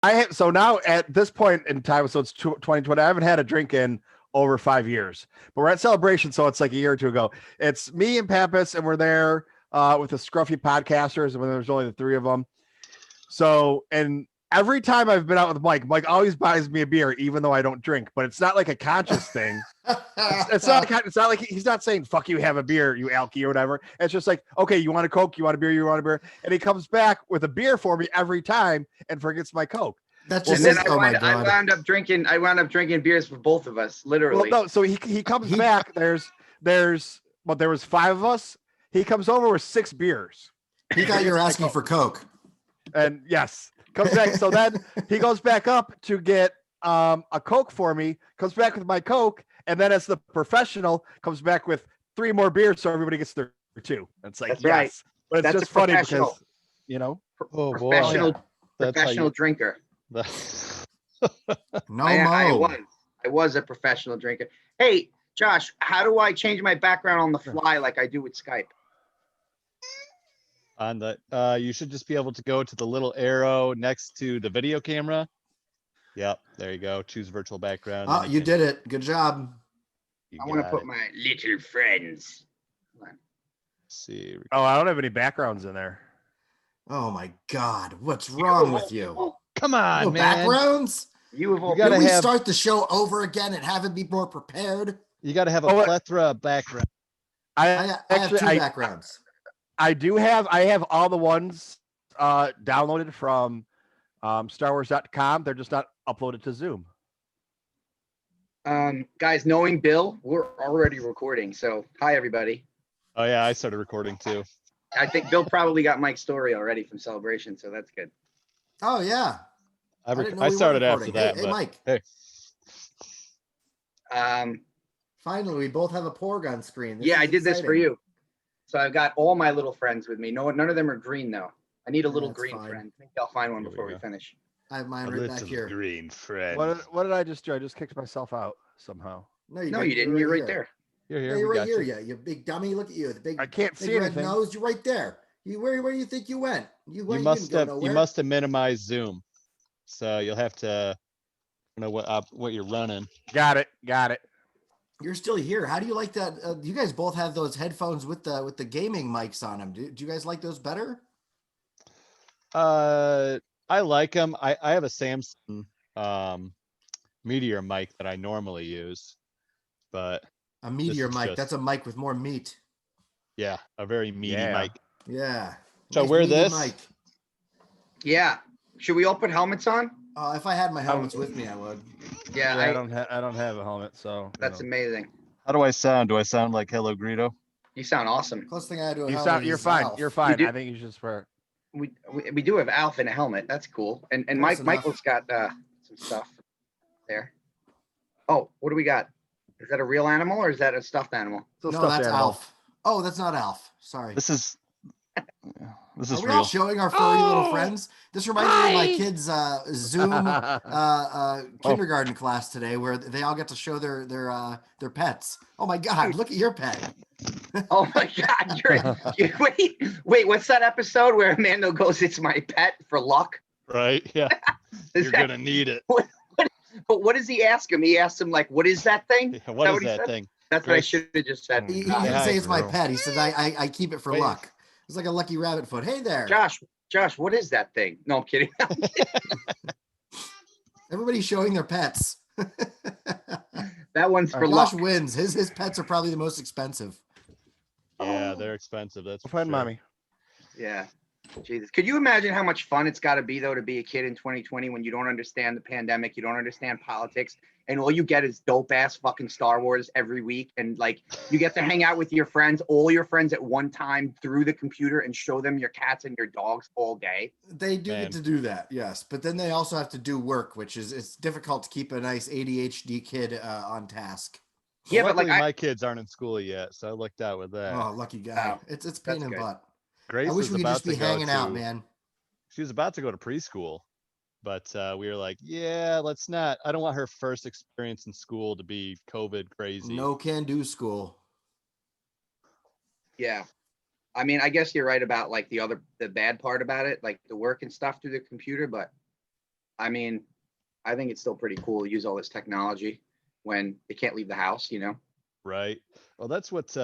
I have, so now at this point in time, so it's 2020. I haven't had a drink in over 5 years, but we're at Celebration, so it's like a year or two ago. It's me and Pappas, and we're there with the scruffy podcasters, and when there's only the three of them. So, and every time I've been out with Mike always buys me a beer, even though I don't drink. But it's not like a conscious thing. It's not like he's not saying "fuck you, have a beer, you alky" or whatever. It's just like, okay, you want a Coke, you want a beer, you want a beer, and he comes back with a beer for me every time and forgets my Coke. That's just I wound up drinking beers for both of us, literally. Well, no, so he comes back. There was five of us. He comes over with 6 beers. He thought you were asking for Coke. And yes, comes back. So then he goes back up to get a Coke for me, comes back with my Coke, and then as the professional comes back with 3 more beers, so everybody gets their 2. It's like, that's yes. right. But it's that's just funny because, you know, professional drinker. No, I was a professional drinker. Hey, Josh, how do I change my background on the fly like I do with Skype? On the you should just be able to go to the little arrow next to the video camera. Yep, there you go. Choose virtual background. Oh, you did it. Good job. I want to put my little friends. Let's see. Oh, I don't have any backgrounds in there. Oh my God, what's wrong with you? Come on, no man. Backgrounds? Can we start the show over again and have it be more prepared? You got to have a plethora of background. I have 2 backgrounds. I have all the ones downloaded from StarWars.com. They're just not uploaded to Zoom. Guys, knowing Bill, we're already recording. So hi, everybody. Oh yeah, I started recording too. I think Bill probably got Mike's story already from Celebration, so that's good. Oh yeah. I started after that. Hey, Mike. Hey. Finally, we both have a Porg on screen. I did this for you. So I've got all my little friends with me. None of them are green though. I need a little green friend. I think I'll find one before we finish. I have mine right back here. Green friend. What did I just do? I just kicked myself out somehow. No, you didn't. You're right there. You're here. You're right here. Yeah, you big dummy. Look at you. The big. I can't see anything. Nose. You're right there. Where do you think you went? You must have minimized Zoom. So you'll have to know what you're running. Got it. You're still here. How do you like that? You guys both have those headphones with the gaming mics on them. Do you guys like those better? I like them. I have a Samsung Meteor mic that I normally use, but a Meteor mic. That's a mic with more meat. Yeah, a very meaty mic. Yeah. So wear this. Mic. Yeah. Should we all put helmets on? If I had my helmets with me, I would. Yeah, I don't have a helmet, so that's amazing. How do I sound? Do I sound like Hello Greedo? You sound awesome. Close thing I do. You're fine. Alf. You're fine. I think you should swear. We do have Alf in a helmet. That's cool. And Michael's got some stuff there. Oh, what do we got? Is that a real animal or is that a stuffed animal? No, that's Alf. Oh, that's not Alf. Sorry. This is Are we real. all showing our furry little friends? This reminds me of my kids' Zoom kindergarten class today, where they all get to show their pets. Oh my God! Look at your pet. Oh my God! Wait! What's that episode where Amanda goes, "It's my pet for luck"? Right. Yeah. You're gonna need it. What does he ask him? He asks him like, "What is that thing?" What is that thing? That's what I should have just said. He didn't say it's my pet. He said I keep it for luck. It's like a lucky rabbit foot. Hey there, Josh. What is that thing? No, I'm kidding. Everybody's showing their pets. That one's for luck. Josh wins. His pets are probably the most expensive. Yeah, they're expensive. That's for sure. Mommy. Yeah. Jesus. Could you imagine how much fun it's got to be, though, to be a kid in 2020 when you don't understand the pandemic, you don't understand politics, and all you get is dope-ass fucking Star Wars every week, and, like, you get to hang out with your friends, all your friends at one time through the computer and show them your cats and your dogs all day? They do get to do that, yes, but then they also have to do work, which is it's difficult to keep a nice ADHD kid on task. Yeah, but like my kids aren't in school yet, so I lucked out with that. Oh, lucky guy. Oh, it's pain in the butt. Grace I wish we could just be hanging out, man. She was about to go to preschool, but we were like, yeah, let's not. I don't want her first experience in school to be COVID crazy. No can do school. Yeah. I mean, I guess you're right about like the bad part about it, like the work and stuff through the computer, but I mean, I think it's still pretty cool to use all this technology when they can't leave the house, you know? Right. Well, that's what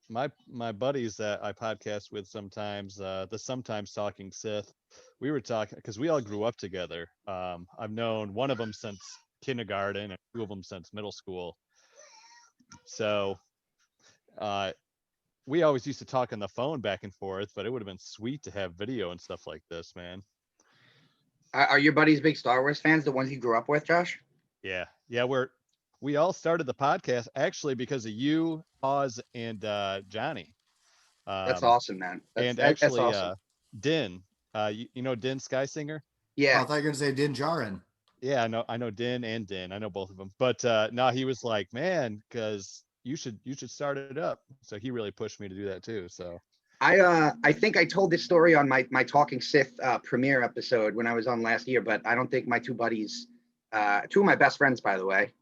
my buddies that I podcast with sometimes, the Sometimes Talking Sith, we were talking because we all grew up together. I've known one of them since kindergarten and two of them since middle school. So we always used to talk on the phone back and forth, but it would have been sweet to have video and stuff like this, man. Are your buddies big Star Wars fans, the ones you grew up with, Josh? Yeah. Yeah, we all started the podcast actually because of you, Paz, and Johnny. That's awesome, man. And That's actually awesome. Din, you know Din Skysinger? Oh, Yeah. I thought you were gonna say Din Djarin. Yeah, I know Din and Din. I know both of them. But no, he was like, man, because you should start it up. So he really pushed me to do that too. So I think I told this story on my Talking Sith premiere episode when I was on last year, but I don't think my two buddies, two of my best friends, by the way,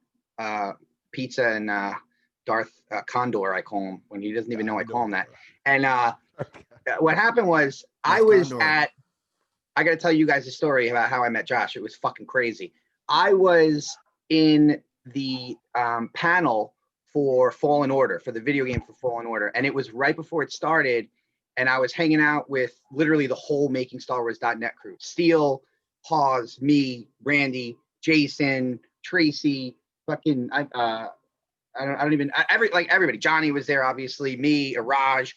Pizza and Darth Condor, I call him when he doesn't even know I call him that. And what happened was I was Condor. I got to tell you guys a story about how I met Josh. It was fucking crazy. I was in the panel for Fallen Order, for the video game for Fallen Order. And it was right before it started. And I was hanging out with literally the whole Making Star Wars.net crew. Steele, Pause, me, Randy, Jason, Tracy, fucking, everybody. Johnny was there, obviously, me, Iraj.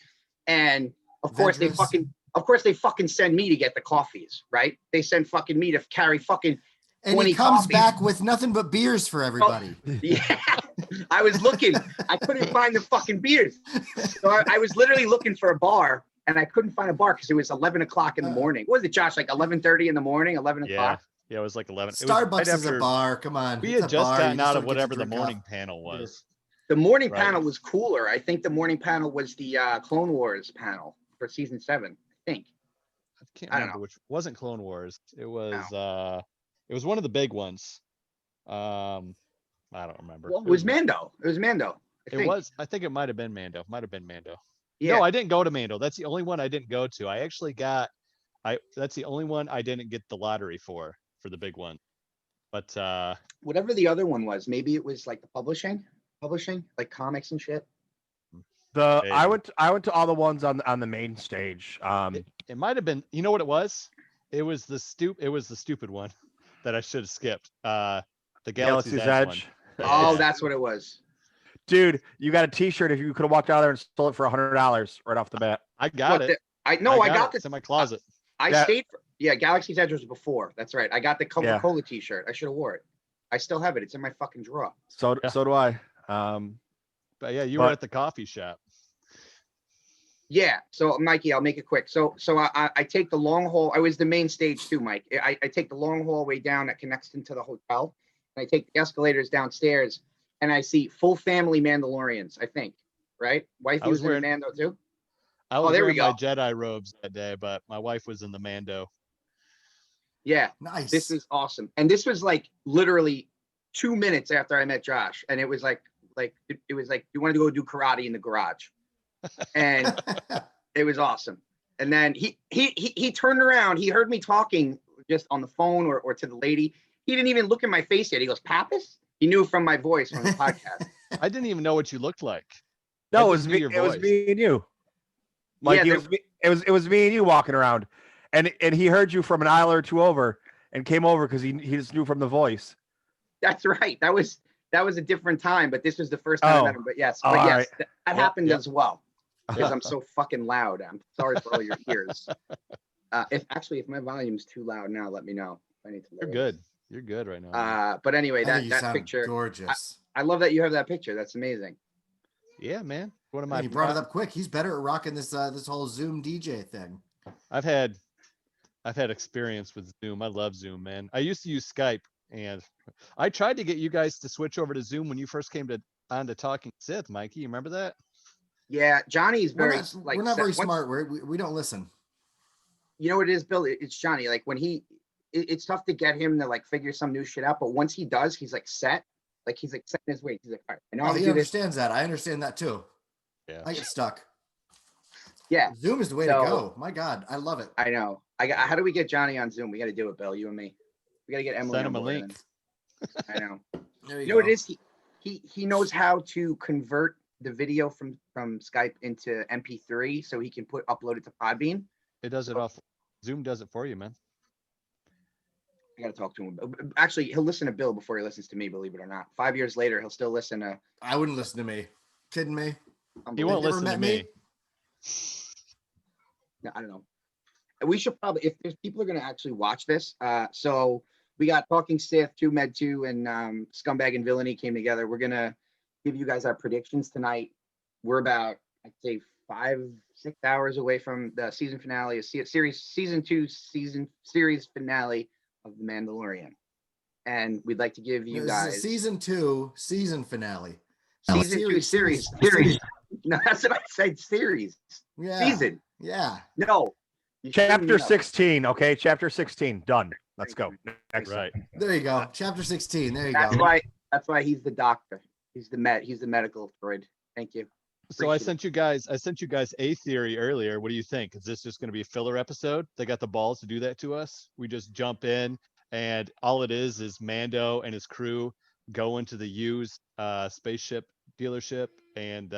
And of course they fucking send me to get the coffees, right? They send fucking me to carry fucking And 20 he comes coffees. back with nothing but beers for everybody. Yeah, I was looking. I couldn't find the fucking beers. So I was literally looking for a bar, and I couldn't find a bar because it was 11 o'clock in the morning. What was it, Josh? Like 11:30 in the morning, 11 o'clock? yeah, it was like 11. Starbucks is a bar. Come on. We It's had a just bar. gotten You out still of get to whatever the drink morning up. panel was. The morning Right. panel was cooler. I think the morning panel was the Clone Wars panel for season 7. I think. I can't I don't remember know. which wasn't Clone Wars. It was one of the big ones. I don't remember. Well, it was Mando. It was Mando. I think it might have been Mando. Yeah. No, I didn't go to Mando. That's the only one I didn't go to. That's the only one I didn't get the lottery for the big one. But Whatever the other one was, maybe it was like the publishing, like comics and shit. I went to all the ones on the main stage. it might have been, you know what it was? It was the stupid one that I should have skipped. The Galaxy's Edge one. Oh, Yeah. that's what it was. Dude, you got a T-shirt. If you could have walked out there and stole it for $100 right off the bat. I got it. I got this in my closet. I stayed for, Galaxy's Edge was before. That's right. I got the Coca-Cola T-shirt. I should have wore it. I still have it. It's in my fucking drawer. So do I. But yeah, you were at the coffee shop. Yeah. So Mikey, I'll make it quick. So I take the long haul. I was the main stage too, Mike. I take the long hallway down that connects into the hotel. And I take the escalators downstairs, and I see full family Mandalorians. I think, right? Wifey was wearing Mando too. I was wearing my Jedi robes that day, but my wife was in the Mando. Yeah. Nice. This is awesome. And this was like literally 2 minutes after I met Josh, and it was like you wanted to go do karate in the garage, and it was awesome. And then he turned around. He heard me talking just on the phone or to the lady. He didn't even look at my face yet. He goes, "Pappas?" He knew from my voice from the podcast. I didn't even know what you looked like. No, it was me. It was me and you. Like it was me and you walking around, and he heard you from an aisle or two over, and came over because he just knew from the voice. That's right. That was a different time, but this was the first time I met him. But yes, right. that happened as well. Because I'm so fucking loud. I'm sorry for all your ears. If my volume's too loud now, let me know. I need to. You're good. You're good right now. But anyway, I think that picture, gorgeous. I love that you have that picture. That's amazing. Yeah, man. What am He brought it up quick. He's better at rocking this whole Zoom DJ thing. I've had experience with Zoom. I love Zoom, man. I used to use Skype, and I tried to get you guys to switch over to Zoom when you first came on to Talking Sith, Mikey. You remember that? Yeah, Johnny's very We're not very smart. We don't listen. You know what it is, Bill? It's Johnny. Like when it's tough to get him to like figure some new shit out, but once he does, he's like set. Like he's like setting his ways. He's like, all right, I know how to He do understands that. I understand that too. Yeah. I get stuck. Yeah. Zoom is the way to go. My God, I love it. I know. How do we get Johnny on Zoom? We got to do it, Bill. You and me. We gotta get Emily Send on him a board. link. I know. There You know what it is? He knows how to convert the video from Skype into MP3 so he can upload it to Podbean. It does it off. Zoom does it for you, man. I gotta talk to him. Actually, he'll listen to Bill before he listens to me, believe it or not. 5 years later, he'll still listen to. I wouldn't listen to me. Kidding me? He won't Never listen to met me. No, I don't know. We should probably, if there's people are gonna actually watch this. So we got Talking Sith, Toomedtoo, and Scumbag and Villany came together. We're gonna give you guys our predictions tonight. We're about, I'd say, 5-6 hours away from the season finale of season 2 series finale of The Mandalorian, and we'd like to give you guys season 2 season finale. season 2 series. No, that's what I said. Series. Yeah. Season. Yeah. No. Chapter 16. Okay, chapter 16. Done. Let's go. Next. Right. There you go. Chapter 16. There you That's go. why. That's why he's the doctor. He's the medical droid. Thank you. So I Appreciate sent you guys a theory earlier. What do you think? Is this just going to be a filler episode? They got the balls to do that to us. We just jump in, and all it is Mando and his crew go into the used spaceship dealership and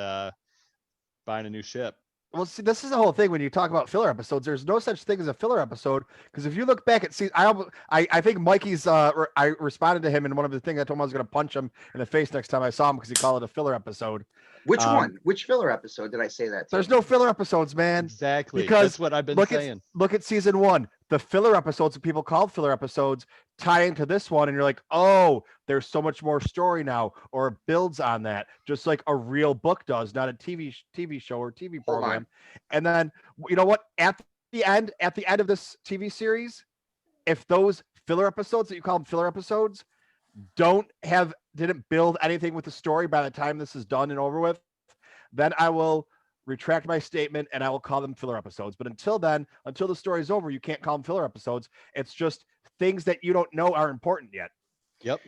buying a new ship. Well, see, this is the whole thing when you talk about filler episodes. There's no such thing as a filler episode because if you look back at season, I think Mikey's. I responded to him in one of the things. I told him I was going to punch him in the face next time I saw him because he called it a filler episode. Which one? Which filler episode did I say that to? There's no filler episodes, man. Exactly. Because That's what I've been saying. Look at season 1. The filler episodes that people called filler episodes tie into this one, and you're like, oh, there's so much more story now, or it builds on that, just like a real book does, not a TV show or TV program. And then you know what? At the end of this TV series, if those filler episodes that you call them filler episodes didn't build anything with the story by the time this is done and over with, then I will retract my statement and I will call them filler episodes. But until then, until the story's over, you can't call them filler episodes. It's just things that you don't know are important yet. Yep.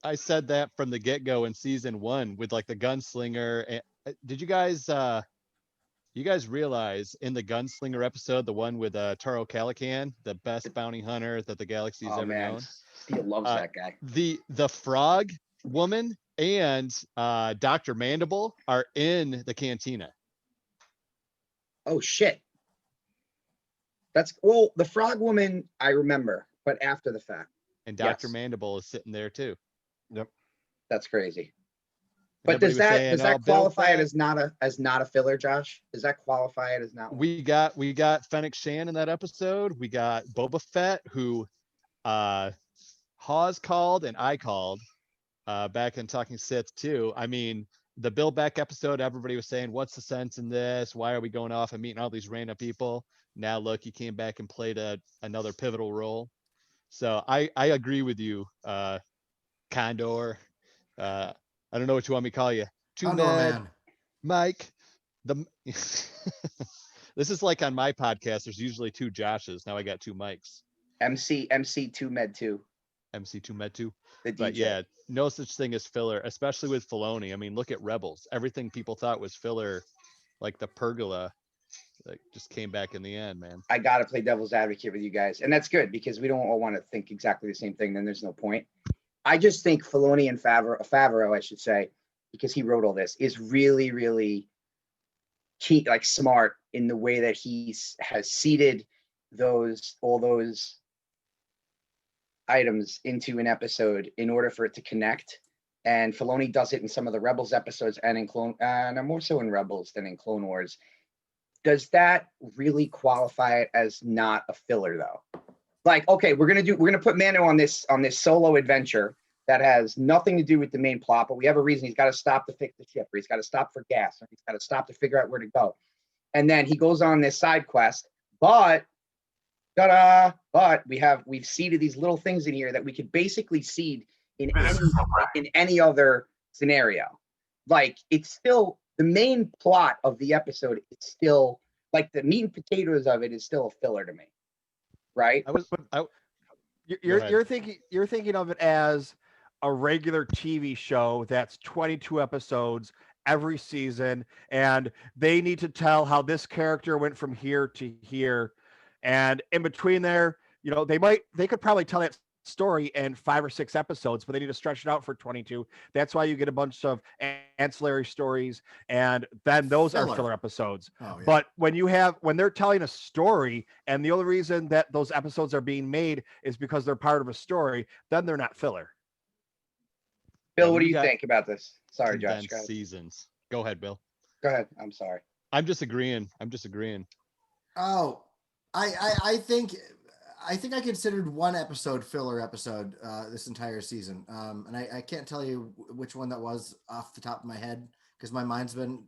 I said that from the get-go in season 1 with like the gunslinger. And did you guys realize in the gunslinger episode, the one with Taro Calican, the best bounty hunter that the galaxy's ever known? He loves that guy. The frog woman and Dr. Mandible are in the cantina. Oh shit. The frog woman I remember, but after the fact. And Dr. Mandible is sitting there too. Yep. That's crazy. But does that qualify it as not a filler, Josh? Does that qualify it as not? We got Fennec Shan in that episode. We got Boba Fett, who Hawes called and I called back in Talking Sith too. I mean, the Bill Beck episode, everybody was saying, what's the sense in this? Why are we going off and meeting all these random people? Now look, he came back and played another pivotal role. So I agree with you, Condor. I don't know what you want me to call you. Condor man. Mike. This is like on my podcast. There's usually 2 Joshes. Now I got 2 Mikes. MC Toomedtoo. MC Toomedtoo. The DJ. But yeah, no such thing as filler, especially with Filoni. I mean, look at Rebels. Everything people thought was filler, like the pergola, like just came back in the end, man. I gotta play devil's advocate with you guys, and that's good because we don't all want to think exactly the same thing. Then there's no point. I just think Filoni and Favreau, I should say, because he wrote all this, is really, really key, like smart in the way that he has seeded all those items into an episode in order for it to connect. And Filoni does it in some of the Rebels episodes and in more so in Rebels than in Clone Wars. Does that really qualify it as not a filler though? Like, okay, we're gonna put Mando on this solo adventure that has nothing to do with the main plot, but we have a reason. He's got to stop to fix the ship, or he's got to stop for gas, or he's got to stop to figure out where to go. And then he goes on this side quest, but we've seeded these little things in here that we could basically seed in any other scenario. Like, it's still the main plot of the episode is still like the meat and potatoes of it is still a filler to me, right? You're thinking of it as a regular TV show that's 22 episodes every season, and they need to tell how this character went from here to here, and in between there, you know, they could probably tell that story in 5 or 6 episodes, but they need to stretch it out for 22. That's why you get a bunch of ancillary stories, and then those are filler episodes. Oh, yeah. But when they're telling a story, and the only reason that those episodes are being made is because they're part of a story, then they're not filler. Bill, what do you think about this? Sorry, Josh. Condensed seasons. Go ahead, Bill. Go ahead. I'm sorry. I'm just agreeing. Oh, I think I considered one episode filler episode this entire season, and I can't tell you which one that was off the top of my head because my mind's been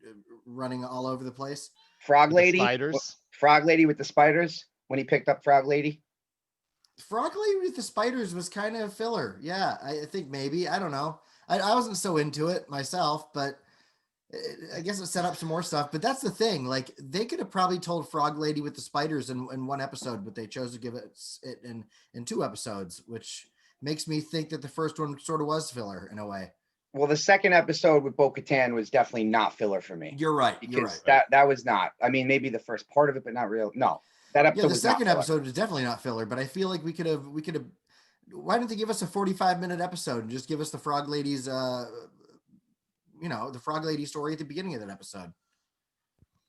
running all over the place. Frog Lady, spiders. Frog Lady with the spiders when he picked up Frog Lady. Frog Lady with the spiders was kind of filler. Yeah, I think maybe. I don't know. I wasn't so into it myself, but I guess it set up some more stuff. But that's the thing. Like, they could have probably told Frog Lady with the spiders in one episode, but they chose to give it in 2 episodes, which makes me think that the first one sort of was filler in a way. Well, the second episode with Bo-Katan was definitely not filler for me. You're right. Because that was not. I mean, maybe the first part of it, but not real. No, that episode. Yeah, the was second not episode was definitely not filler, but I feel like we could have. Why didn't they give us a 45-minute episode and just give us the Frog Lady's, the Frog Lady story at the beginning of that episode?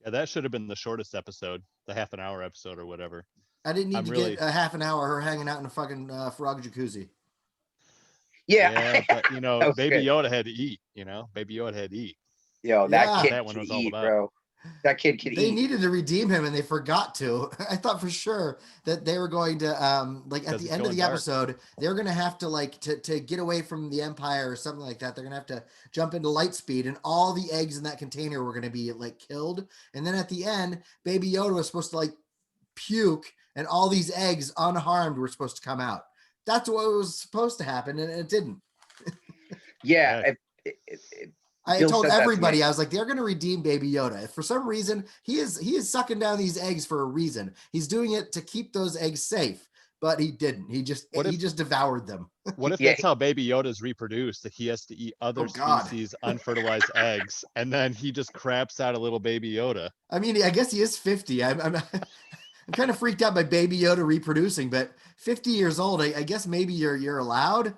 Yeah, that should have been the shortest episode, the half an hour episode or whatever. I didn't need to get a half an hour her hanging out in a fucking frog jacuzzi. Yeah, but Baby Yoda had to eat. Baby Yoda had to eat. Yo, that kid that one can was all eat, about. bro. That kid can eat. They needed to redeem him, and they forgot to. I thought for sure that they were going to, at the end of the episode, they're going to have to, to get away from the Empire or something like that. They're going to have to jump into light speed, and all the eggs in that container were going to be, killed. And then at the end, Baby Yoda was supposed to, puke, and all these eggs, unharmed, were supposed to come out. That's what was supposed to happen, and it didn't. Yeah. I told everybody, I was like, they're going to redeem Baby Yoda. For some reason, he is sucking down these eggs for a reason. He's doing it to keep those eggs safe, but he didn't. He just devoured them. What if that's how Baby Yoda's reproduced? That he has to eat other species unfertilized eggs, and then he just craps out a little Baby Yoda. I mean, I guess he is 50. I'm kind of freaked out by Baby Yoda reproducing, but 50 years old, I guess maybe you're allowed.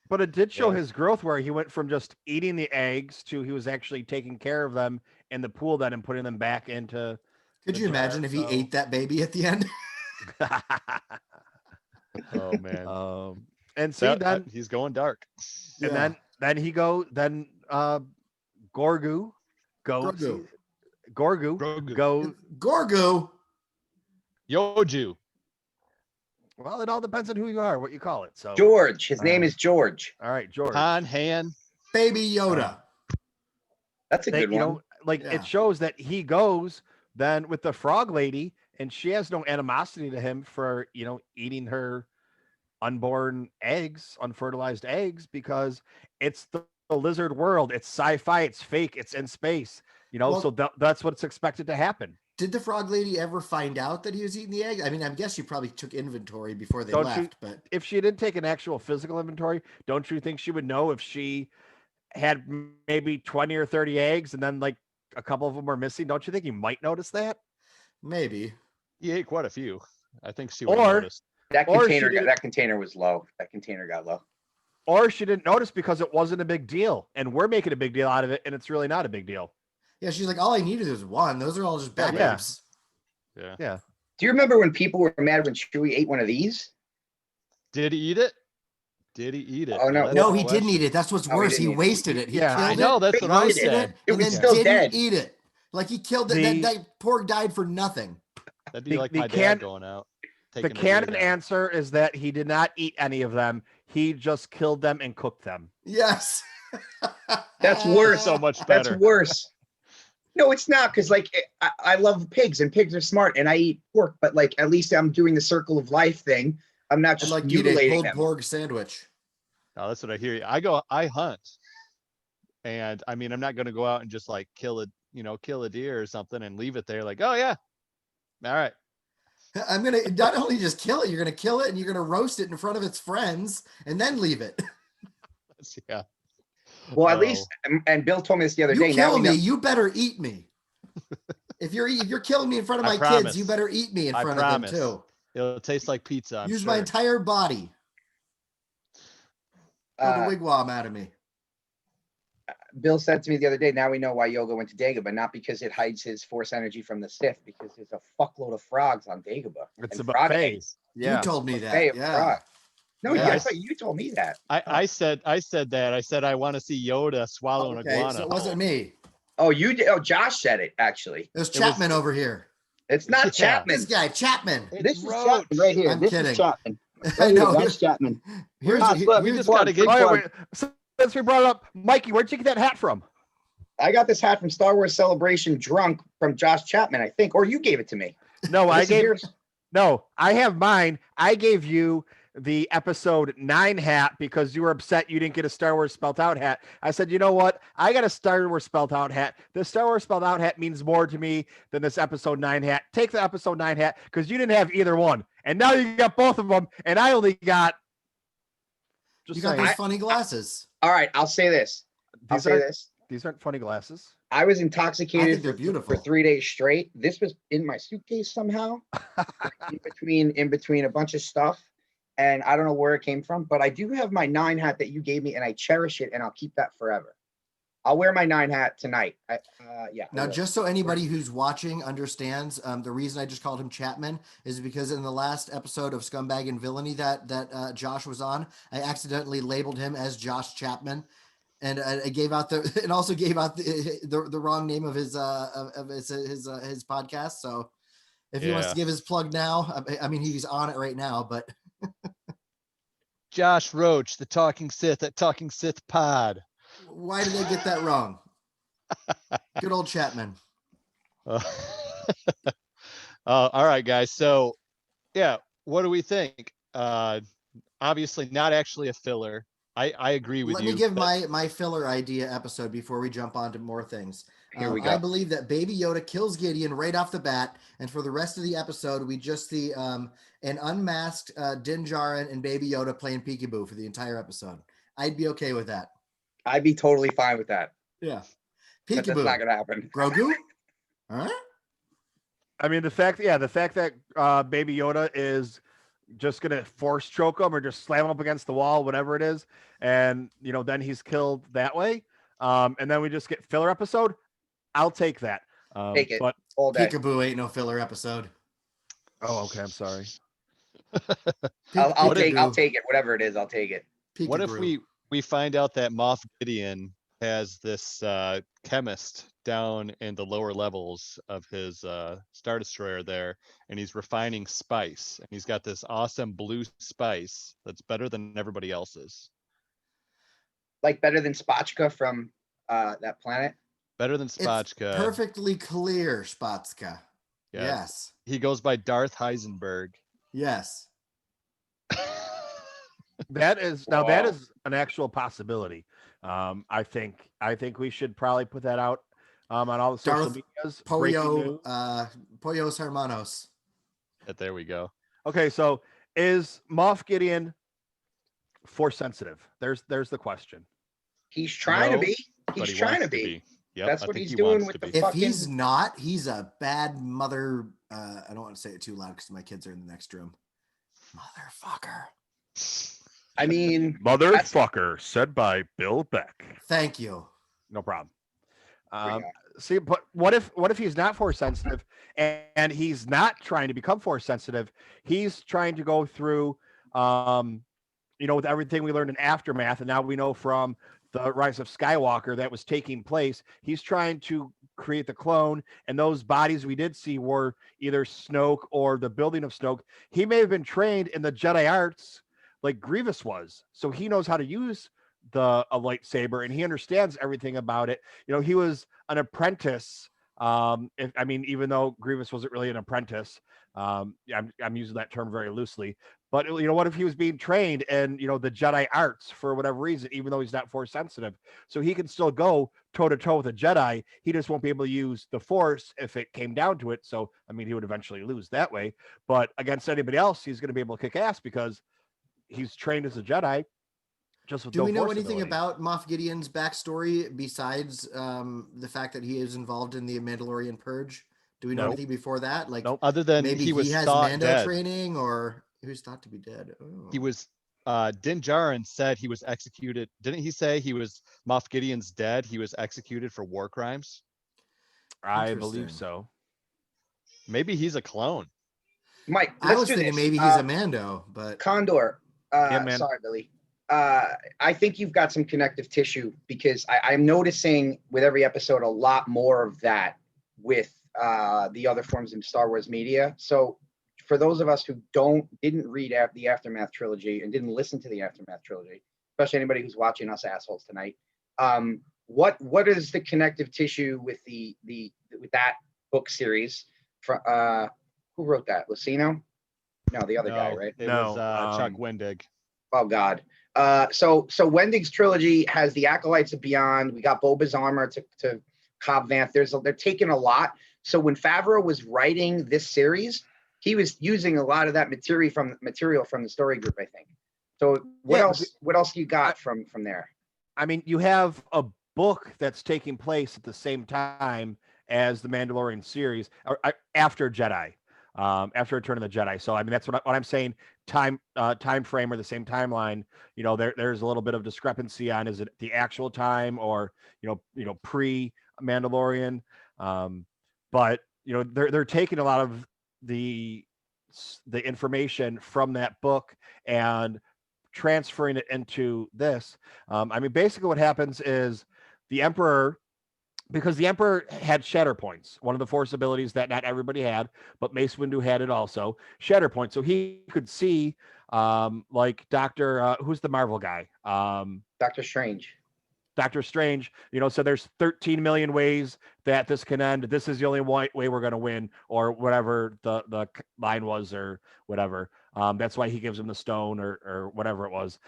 But it did show his growth where he went from just eating the eggs to he was actually taking care of them in the pool then and putting them back into. Could you imagine if he ate that baby at the end? Oh man. And see then he's going dark. And then he go then Gorgu goes Gorgu. Yoju. Well, it all depends on who you are, what you call it. So George, his name is George. All right, George. Han. Baby Yoda. That's a good one. It shows that he goes then with the Frog Lady, and she has no animosity to him for eating her unborn eggs, unfertilized eggs, because it's the lizard world. It's sci-fi. It's fake. It's in space. So that's what's expected to happen. Did the Frog Lady ever find out that he was eating the egg? I mean, I guess she probably took inventory before they left. But if she didn't take an actual physical inventory, don't you think she would know if she had maybe 20 or 30 eggs and then a couple of them were missing? Don't you think you might notice that? Maybe. He ate quite a few. I think she would have noticed. That container was low. That container got low. Or she didn't notice because it wasn't a big deal, and we're making a big deal out of it, and it's really not a big deal. Yeah, she's like, all I needed was one. Those are all just backups. Yeah. Do you remember when people were mad when Chewie ate one of these? Did he eat it? Oh no, no, he didn't eat it. That's what's worse. He wasted it. He killed I know. That's what I said. It was still dead. Eat it. Like he killed it. That pork died for nothing. That'd be like my dad going out. The canon answer is that he did not eat any of them. He just killed them and cooked them. Yes. That's worse. So much better. That's worse. No, it's not, because I love pigs and pigs are smart and I eat pork, but at least I'm doing the circle of life thing. I'm not just mutilating pulled them. Pork sandwich. No, that's what I hear. I hunt, and I mean, I'm not going to go out and just kill a deer or something and leave it there. Oh yeah, all right. I'm gonna not only just kill it, you're gonna kill it and you're gonna roast it in front of its friends and then leave it. Yeah. Well, at least, and Bill told me this the other day. You kill me, you better eat me. If you're killing me in front of my kids, you better eat me in front of them too. It'll taste like pizza. Use my entire body. the wigwam out of me. Bill said to me the other day, now we know why Yoga went to Dagobah, not because it hides his force energy from the Sith, because there's a fuckload of frogs on Dagobah. It's and a frog buffet. eggs. Yeah. You told me Buffet that. of Yeah. frog. No, Yeah. I thought you told me that. I said that. I said I want to see Yoda swallow an Okay, iguana. so it wasn't me. Oh, you did. Oh, Josh said it, actually. It was Chapman over here. It's not Yeah. Chapman. This guy, Chapman. This is Roach. Chapman right here. I'm this kidding. is Chapman. I Right know. here, that's Chapman. Here's, Ah, look, we here's just gotta get- Oh, wait. So, since we brought it up, Mikey, where'd you get that hat from? I got this hat from Star Wars Celebration drunk from Josh Chapman, I think, or you gave it to me. No, I This is gave. yours. No, I have mine. I gave you the episode 9 hat because you were upset you didn't get a Star Wars spelt out hat. I said, you know what? I got a Star Wars spelt out hat. The Star Wars spelt out hat means more to me than this episode 9 hat. Take the episode 9 hat because you didn't have either one. And now you got both of them. And I only got. Just you got saying. those funny glasses. All right, I'll say this. These aren't funny glasses. I was I intoxicated think they're beautiful. for 3 days straight. This was in my suitcase somehow, in between a bunch of stuff, and I don't know where it came from. But I do have my 9 hat that you gave me, and I cherish it, and I'll keep that forever. I'll wear my 9 hat tonight. Yeah. Now, just so anybody who's watching understands, the reason I just called him Chapman is because in the last episode of Scumbag and Villany that Josh was on, I accidentally labeled him as Josh Chapman, and I gave out and also gave out the wrong name of his podcast. So if he wants to give his plug now, I mean he's on it right now, but Josh Roach, the Talking Sith at Talking Sith Pod. why did I get that wrong? Good old Chapman. All right, guys. So, yeah, what do we think? Obviously, not actually a filler. I agree with you. Let me give my filler idea episode before we jump on to more things. Here we go. I believe that Baby Yoda kills Gideon right off the bat, and for the rest of the episode, we just see an unmasked Din Djarin and Baby Yoda playing peekaboo for the entire episode. I'd be okay with that. I'd be totally fine with that. Yeah, But that's not gonna happen. Grogu. All right. I mean, the fact that Baby Yoda is just gonna force choke him or just slam him up against the wall, whatever it is, and then he's killed that way. And then we just get filler episode. I'll take that. Take it. But All day. Peekaboo ain't no filler episode. oh, okay. I'm sorry. I'll take it. Whatever it is, I'll take it. What if Peekaboo. we find out that Moff Gideon has this chemist down in the lower levels of his Star Destroyer there, and he's refining spice, and he's got this awesome blue spice that's better than everybody else's. Like better than Spotchka from that planet. Better than It's Spotchka. perfectly clear, Spotska. Yeah. Yes. He goes by Darth Heisenberg. Yes. That is an actual possibility. I think we should probably put that out on all the social Darth medias. Breaking news. Pollos Hermanos. There we go. Okay, so is Moff Gideon force sensitive? There's the question. He's trying to be. But He's he trying wants to be. Yep, That's I what think he's he doing wants with to the be. If fucking. he's not, he's a bad mother. I don't want to say it too loud because my kids are in the next room. Motherfucker. I mean, Motherfucker, said by Bill Beck. Thank you. No problem. Bring it See, but what if he's not force sensitive and he's not trying to become force sensitive? He's trying to go through, with everything we learned in Aftermath, and now we know from the Rise of Skywalker that was taking place. He's trying to create the clone, and those bodies we did see were either Snoke or the building of Snoke. He may have been trained in the Jedi arts like Grievous was, so he knows how to use a lightsaber and he understands everything about it. He was an apprentice. Even though Grievous wasn't really an apprentice, I'm using that term very loosely. But what if he was being trained in the Jedi arts for whatever reason, even though he's not force sensitive, so he can still go toe to toe with a Jedi. He just won't be able to use the Force if it came down to it. So he would eventually lose that way. But against anybody else, he's going to be able to kick ass because he's trained as a Jedi. Just with Do no we know Force anything ability. about Moff Gideon's backstory besides the fact that he is involved in the Mandalorian Purge? Do we know Nope. anything before that? Like Nope. Other than maybe he was has thought Mando dead. training, or he was thought to be dead. Oh. He was Din Djarin said he was executed. Didn't he say he was Moff Gideon's dead? He was executed for war crimes. I believe Interesting. so. Maybe he's a clone. Mike, I let's was do thinking this. maybe he's a Mando, but Condor. Yeah, man. Sorry, Billy. I think you've got some connective tissue because I'm noticing with every episode a lot more of that with the other forms of Star Wars media. So for those of us who didn't read the Aftermath trilogy and didn't listen to the Aftermath trilogy, especially anybody who's watching us assholes tonight, what is the connective tissue with with that book series? Who wrote that? Lucino? No, the other guy, right? It was No, Chuck Wendig. Oh God. So Wendig's trilogy has the Acolytes of Beyond. We got Boba's armor to Cobb Vanth. They're taking a lot. So when Favreau was writing this series, he was using a lot of that material from the story group, I think. So what else you got from there? I mean, you have a book that's taking place at the same time as the Mandalorian series, or after Jedi, after Return of the Jedi. So I mean, that's what I'm saying. Time frame or the same timeline. You know, there's a little bit of discrepancy on is it the actual time or pre Mandalorian. But you know, they're taking a lot of the information from that book and transferring it into this. I mean, basically what happens is the Emperor, because the Emperor had shatter points, one of the Force abilities that not everybody had, but Mace Windu had it also, shatter points. So he could see like who's the Marvel guy? Doctor Strange. Doctor Strange, so there's 13 million ways that this can end. This is the only way we're going to win, or whatever the line was, or whatever. That's why he gives him the stone, or whatever it was.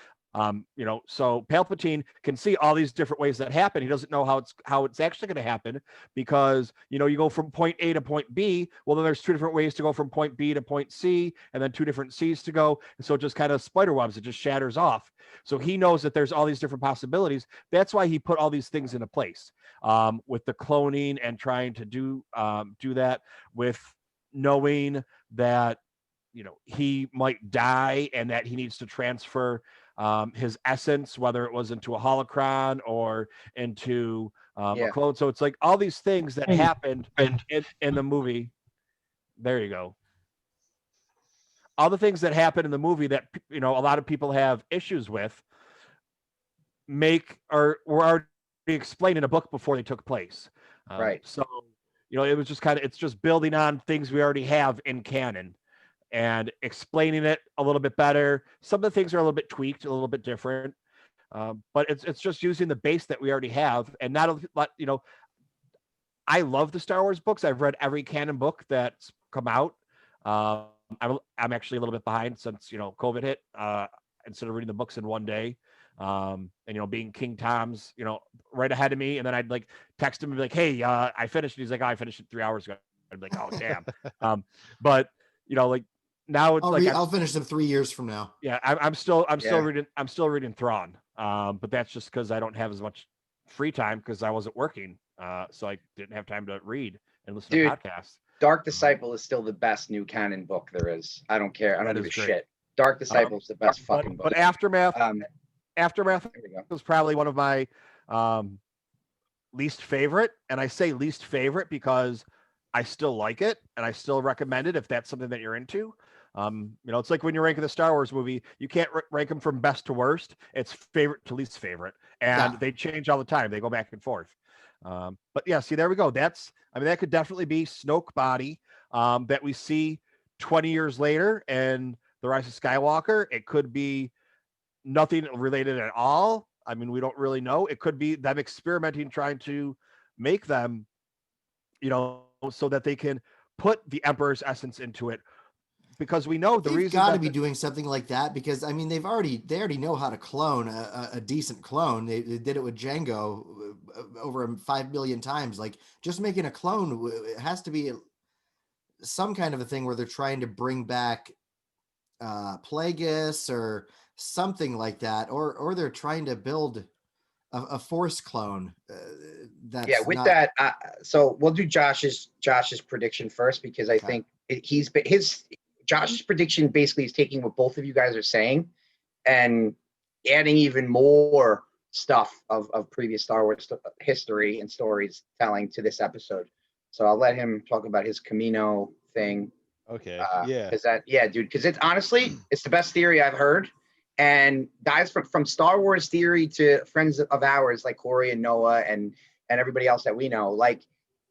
So Palpatine can see all these different ways that happen. He doesn't know how it's actually going to happen because, you go from point A to point B. Well, then there's two different ways to go from point B to point C, and then two different C's to go. And so it just kind of spider webs. It just shatters off. So he knows that there's all these different possibilities. That's why he put all these things into place with the cloning and trying to do that, with knowing that, he might die and that he needs to transfer his essence, whether it was into a holocron or into a clone. So it's like all these things that happened in the movie. There you go. All the things that happened in the movie that, a lot of people have issues with were already explained in a book before they took place. Right. So, it was just it's just building on things we already have in canon and explaining it a little bit better. Some of the things are a little bit tweaked, a little bit different, but it's just using the base that we already have. And not, I love the Star Wars books. I've read every canon book that's come out. I'm actually a little bit behind since COVID hit. Instead of reading the books in one day, and being King Tom's right ahead of me, and then I'd like text him and be like, "Hey, I finished." And he's like, "Oh, I finished it 3 hours ago." I'd be like, "Oh, damn." But like now it's I'll finish them 3 years from now. Yeah, I'm still reading Thrawn. But that's just because I don't have as much free time because I wasn't working. So I didn't have time to read and listen to podcasts. Dark Disciple is still the best new canon book there is. I don't care. I don't give a shit. Dark Disciple is the best fucking book. But Aftermath was probably one of my least favorite. And I say least favorite because I still like it and I still recommend it if that's something that you're into. It's like when you're ranking the Star Wars movie, you can't rank them from best to worst. It's favorite to least favorite. And they change all the time. They go back and forth. But yeah, see, there we go. That could definitely be Snoke body that we see 20 years later in The Rise of Skywalker. It could be nothing related at all. I mean, we don't really know. It could be them experimenting, trying to make them, so that they can put the Emperor's essence into it. Because we know they've got to be doing something like that, because I mean they already know how to clone a decent clone. They did it with Django over 5 million times. Like, just making a clone, it has to be some kind of a thing where they're trying to bring back Plagueis or something like that, or they're trying to build a Force clone. So we'll do Josh's prediction first, because I think Josh's prediction basically is taking what both of you guys are saying and adding even more stuff of previous Star Wars history and stories telling to this episode. So I'll let him talk about his Camino thing. Okay. Yeah. Dude, because it's honestly, it's the best theory I've heard. And guys from Star Wars theory to friends of ours like Corey and Noah and everybody else that we know, like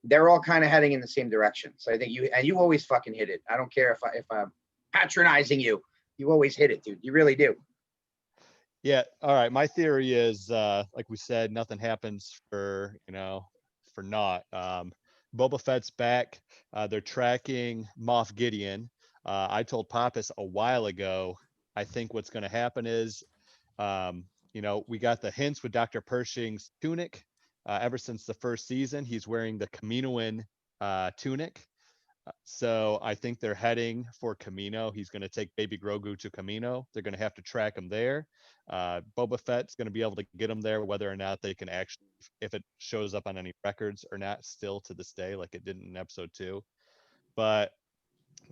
they're all kind of heading in the same direction. So I think you always fucking hit it. I don't care if I'm patronizing you. You always hit it, dude. You really do. Yeah. All right. My theory is, like we said, nothing happens for naught. Boba Fett's back. They're tracking Moff Gideon. I told Pappas a while ago, I think what's going to happen is, we got the hints with Dr. Pershing's tunic. Ever since the first season, he's wearing the Kaminoan tunic. So I think they're heading for Camino. He's going to take Baby Grogu to Camino. They're going to have to track him there. Boba Fett's going to be able to get him there, whether or not they can actually, if it shows up on any records or not, still to this day, like it didn't in episode 2. But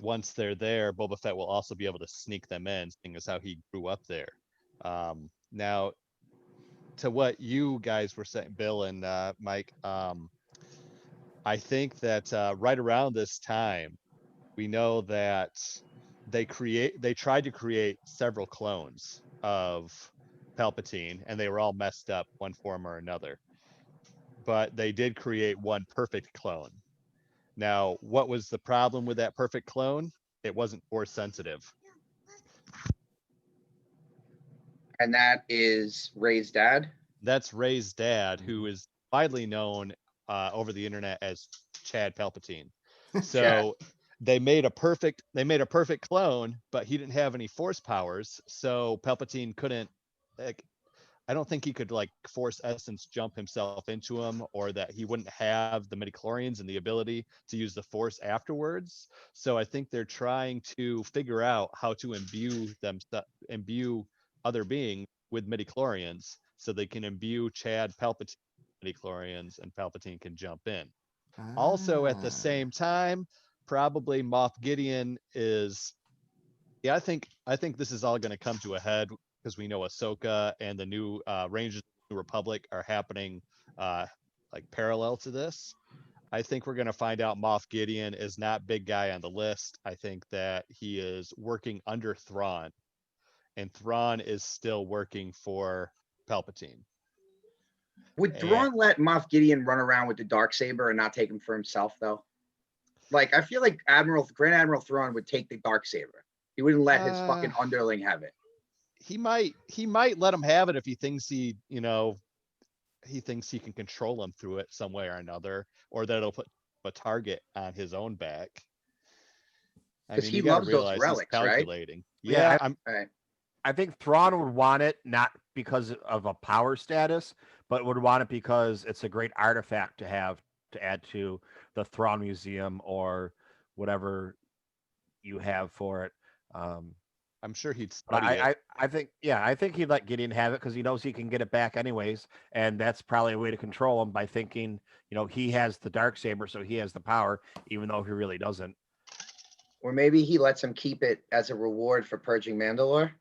once they're there, Boba Fett will also be able to sneak them in, seeing as how he grew up there. Now, to what you guys were saying, Bill and Mike, I think that right around this time, we know that they tried to create several clones of Palpatine, and they were all messed up one form or another. But they did create one perfect clone. Now, what was the problem with that perfect clone? It wasn't Force sensitive. And that is Rey's dad. That's Rey's dad, who is widely known over the internet as Chad Palpatine. So they made a perfect clone, but he didn't have any Force powers, so Palpatine couldn't, like, I don't think he could like Force essence jump himself into him, or that he wouldn't have the midichlorians and the ability to use the Force afterwards. So I think they're trying to figure out how to imbue other beings with midichlorians, so they can imbue Chad Palpatine midichlorians, and Palpatine can jump in. Also, at the same time, probably Moff Gideon is. Yeah, I think this is all going to come to a head because we know Ahsoka and the new Rangers of the New Republic are happening like parallel to this. I think we're going to find out Moff Gideon is not big guy on the list. I think that he is working under Thrawn, and Thrawn is still working for Palpatine. Would Thrawn let Moff Gideon run around with the Darksaber and not take him for himself, though? Like, I feel like Grand Admiral Thrawn would take the Darksaber. He wouldn't let his fucking underling have it. He might let him have it if he thinks he can control him through it some way or another, or that it'll put a target on his own back. Because he loves those relics, he's calculating. Right? Yeah, I think Thrawn would want it not because of a power status, but would want it because it's a great artifact to have to add to the Thrawn Museum or whatever you have for it. I'm sure he'd study it. I think he'd let Gideon have it because he knows he can get it back anyways, and that's probably a way to control him by thinking, he has the Darksaber, so he has the power, even though he really doesn't. Or maybe he lets him keep it as a reward for purging Mandalore,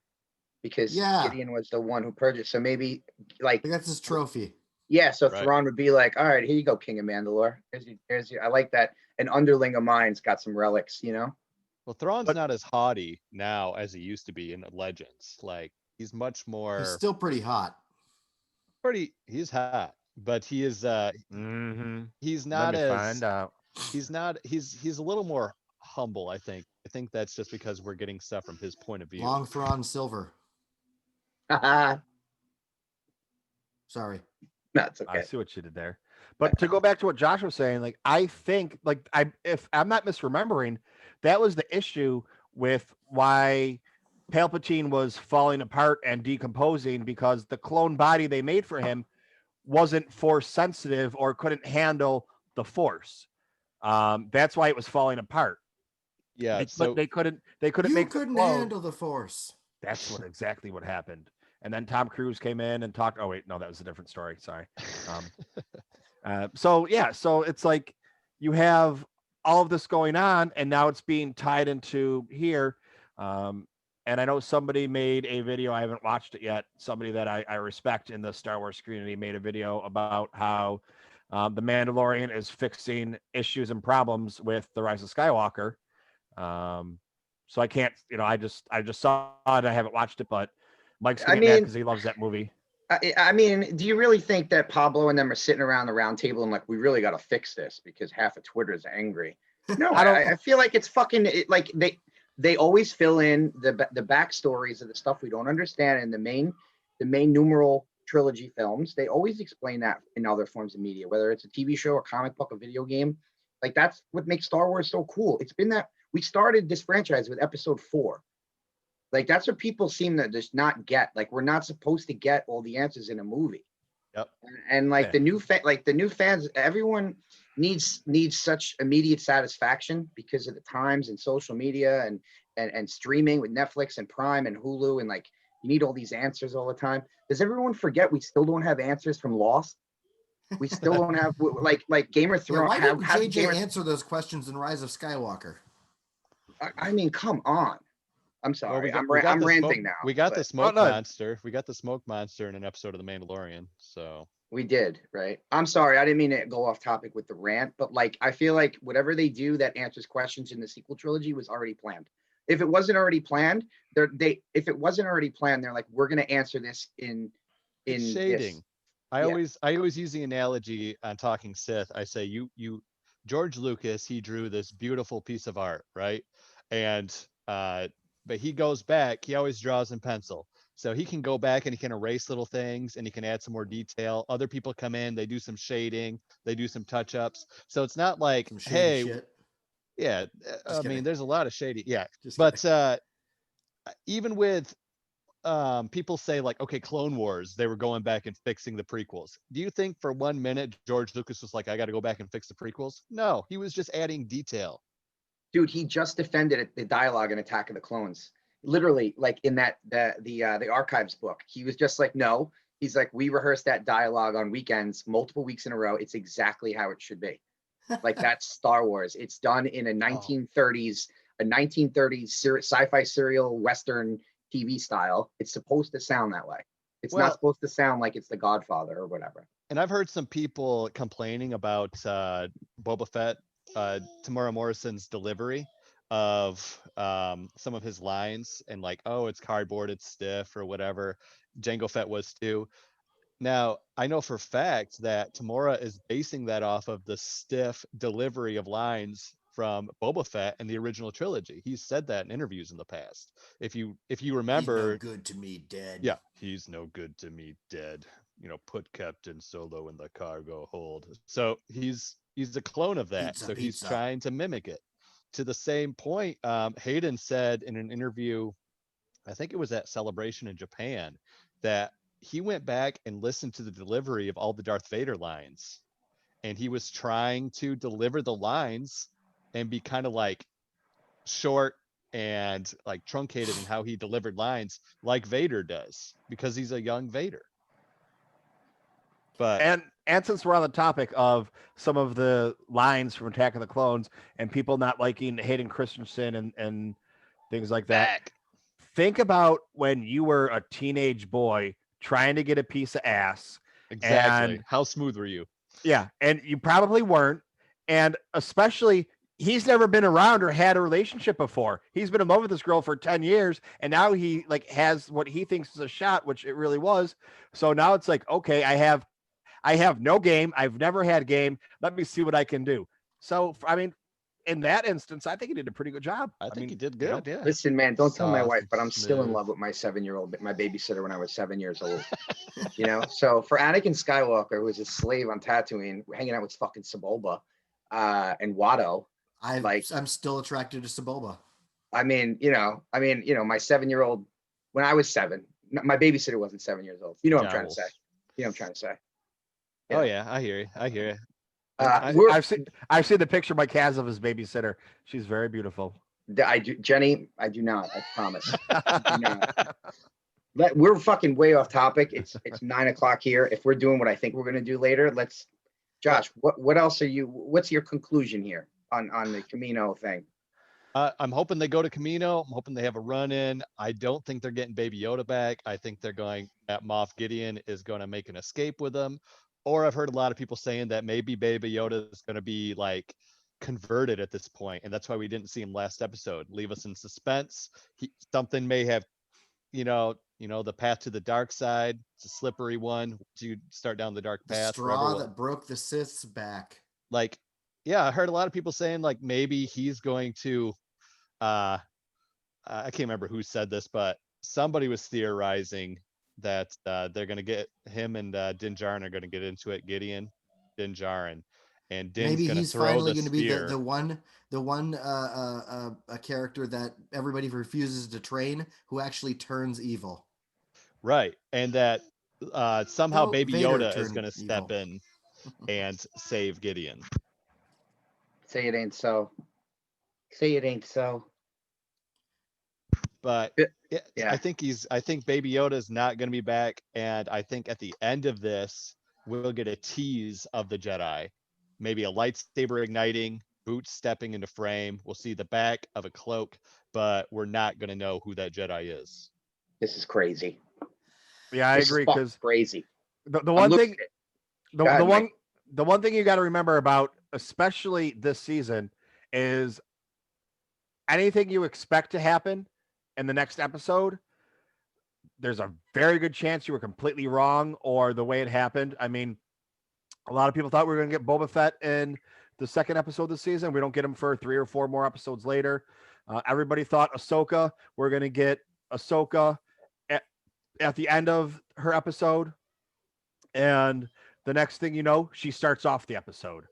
because Gideon was the one who purged it. So maybe like that's his trophy. Yeah, so right. Thrawn would be like, "All right, here you go, King of Mandalore. Here's your." I like that. An underling of mine's got some relics, Well, Thrawn's not as haughty now as he used to be in Legends. Like, he's much more. He's still pretty hot. He's hot, but he is. He's not as. Find out. He's not. He's a little more humble. I think that's just because we're getting stuff from his point of view. Long Thrawn silver. Sorry. That's okay. I see what you did there. But to go back to what Josh was saying, like, I think, like, if I'm not misremembering, that was the issue with why Palpatine was falling apart and decomposing, because the clone body they made for him wasn't Force sensitive or couldn't handle the Force. That's why it was falling apart. Yeah, but they couldn't handle the Force. That's exactly what happened. And then Tom Cruise came in and talked. Oh wait, no, that was a different story. Sorry. So it's like you have all of this going on, and now it's being tied into here. and I know somebody made a video. I haven't watched it yet. Somebody that I respect in the Star Wars community made a video about how the Mandalorian is fixing issues and problems with the Rise of Skywalker. So I can't, I just saw it. I haven't watched it, but Mike's gonna get mad because he loves that movie. I mean, do you really think that Pablo and them are sitting around the round table and like, we really got to fix this because half of Twitter is angry? No, I feel like it's fucking like they always fill in the backstories of the stuff we don't understand in the main numeral trilogy films. They always explain that in other forms of media, whether it's a TV show, a comic book, a video game. Like that's what makes Star Wars so cool. It's been that we started this franchise with episode 4. Like that's what people seem to just not get. Like we're not supposed to get all the answers in a movie. Yep. And like the new fans, everyone needs such immediate satisfaction because of the times and social media and streaming with Netflix and Prime and Hulu, and like you need all these answers all the time. Does everyone forget we still don't have answers from Lost? We still don't have like Game of Thrones. Why didn't JJ answer those questions in Rise of Skywalker? I mean, come on. I'm sorry. Well, I'm ranting now. We got the smoke monster. We got the smoke monster in an episode of The Mandalorian. So we did, right? I'm sorry. I didn't mean to go off topic with the rant, but like I feel like whatever they do that answers questions in the sequel trilogy was already planned. If it wasn't already planned, they're like, we're gonna answer this in shading. This. I always use the analogy on Talking Sith. I say George Lucas, he drew this beautiful piece of art, right? And but he goes back, he always draws in pencil. So he can go back and he can erase little things and he can add some more detail. Other people come in, they do some shading, they do some touch-ups. So it's not like, hey, shit. Yeah, I mean, there's a lot of shady. Yeah, but even with people say like, okay, Clone Wars, they were going back and fixing the prequels. Do you think for 1 minute George Lucas was like, I got to go back and fix the prequels? No, he was just adding detail. Dude, he just defended the dialogue in Attack of the Clones. Literally, like in the archives book, he was just like, no. He's like, we rehearsed that dialogue on weekends, multiple weeks in a row. It's exactly how it should be. Like that's Star Wars. It's done in a 1930s sci-fi serial Western TV style. It's supposed to sound that way. It's not supposed to sound like it's The Godfather or whatever. And I've heard some people complaining about Boba Fett, Tamara Morrison's delivery of some of his lines, and like, oh, it's cardboard, it's stiff or whatever. Jango Fett was too. Now, I know for fact that Tamora is basing that off of the stiff delivery of lines from Boba Fett in the original trilogy. He's said that in interviews in the past. If you remember, he's no good to me dead. Yeah, he's no good to me dead. Put Captain Solo in the cargo hold. So he's a clone of that. Pizza. He's trying to mimic it. To the same point, Hayden said in an interview, I think it was at Celebration in Japan, that he went back and listened to the delivery of all the Darth Vader lines, and he was trying to deliver the lines and be kind of like short and like truncated in how he delivered lines, like Vader does, because he's a young Vader. But and since we're on the topic of some of the lines from Attack of the Clones and people not liking Hayden Christensen and things like that, think about when you were a teenage boy trying to get a piece of ass. Exactly. And how smooth were you? Yeah, and you probably weren't. And especially, he's never been around or had a relationship before. He's been in love with this girl for 10 years, and now he like has what he thinks is a shot, which it really was. So now it's like, okay, I have no game. I've never had game. Let me see what I can do. So, I mean, in that instance, I think he did a pretty good job. I think he did good. Yeah. Listen, man, don't tell my wife, but I'm still in love with my 7-year-old, my babysitter when I was 7 years old. So for Anakin Skywalker, who was a slave on Tatooine, hanging out with fucking Sebulba and Watto, I'm still attracted to Sebulba. I mean, my 7-year-old, when I was 7, my babysitter wasn't 7 years old. You know what I'm trying to say. Yeah. Oh yeah, I hear you. I've seen the picture Mike has of his babysitter. She's very beautiful. Jenny, I do not. I promise. I do not. We're fucking way off topic. It's 9:00 here. If we're doing what I think we're gonna do later, Josh. What else are you? What's your conclusion here on the Camino thing? I'm hoping they go to Camino. I'm hoping they have a run in. I don't think they're getting Baby Yoda back. I think they're going that Moff Gideon is going to make an escape with them. Or I've heard a lot of people saying that maybe Baby Yoda is going to be like converted at this point, and that's why we didn't see him last episode. Leave us in suspense. Something may have, the path to the dark side. It's a slippery one. Once you start down the dark The path, straw that broke the Sith's back. like, yeah, I heard a lot of people saying like maybe he's going to I can't remember who said this, but somebody was theorizing that they're going to get him and Din Djarin are going to get into it. Gideon, Din Djarin, and Din's Maybe going to he's throw finally the going to be spear. the one a character that everybody refuses to train, who actually turns evil. Right, and that somehow No, Baby Vader Yoda is turned going to step evil. in and save Gideon. Say it ain't so. Say it ain't so. But Yeah. I think Baby Yoda is not going to be back, and I think at the end of this we'll get a tease of the Jedi, maybe a lightsaber igniting, boots stepping into frame. We'll see the back of a cloak, but we're not going to know who that Jedi is. This is crazy. Yeah, I agree, because crazy. The one thing, Go ahead, Mike. the one thing you got to remember about, especially this season, is anything you expect to happen in the next episode, there's a very good chance you were completely wrong, or the way it happened. I mean, a lot of people thought we were going to get Boba Fett in the second episode this season. We don't get him for 3 or 4 more episodes later. Everybody thought Ahsoka, we're going to get Ahsoka at the end of her episode. And the next thing you know, she starts off the episode.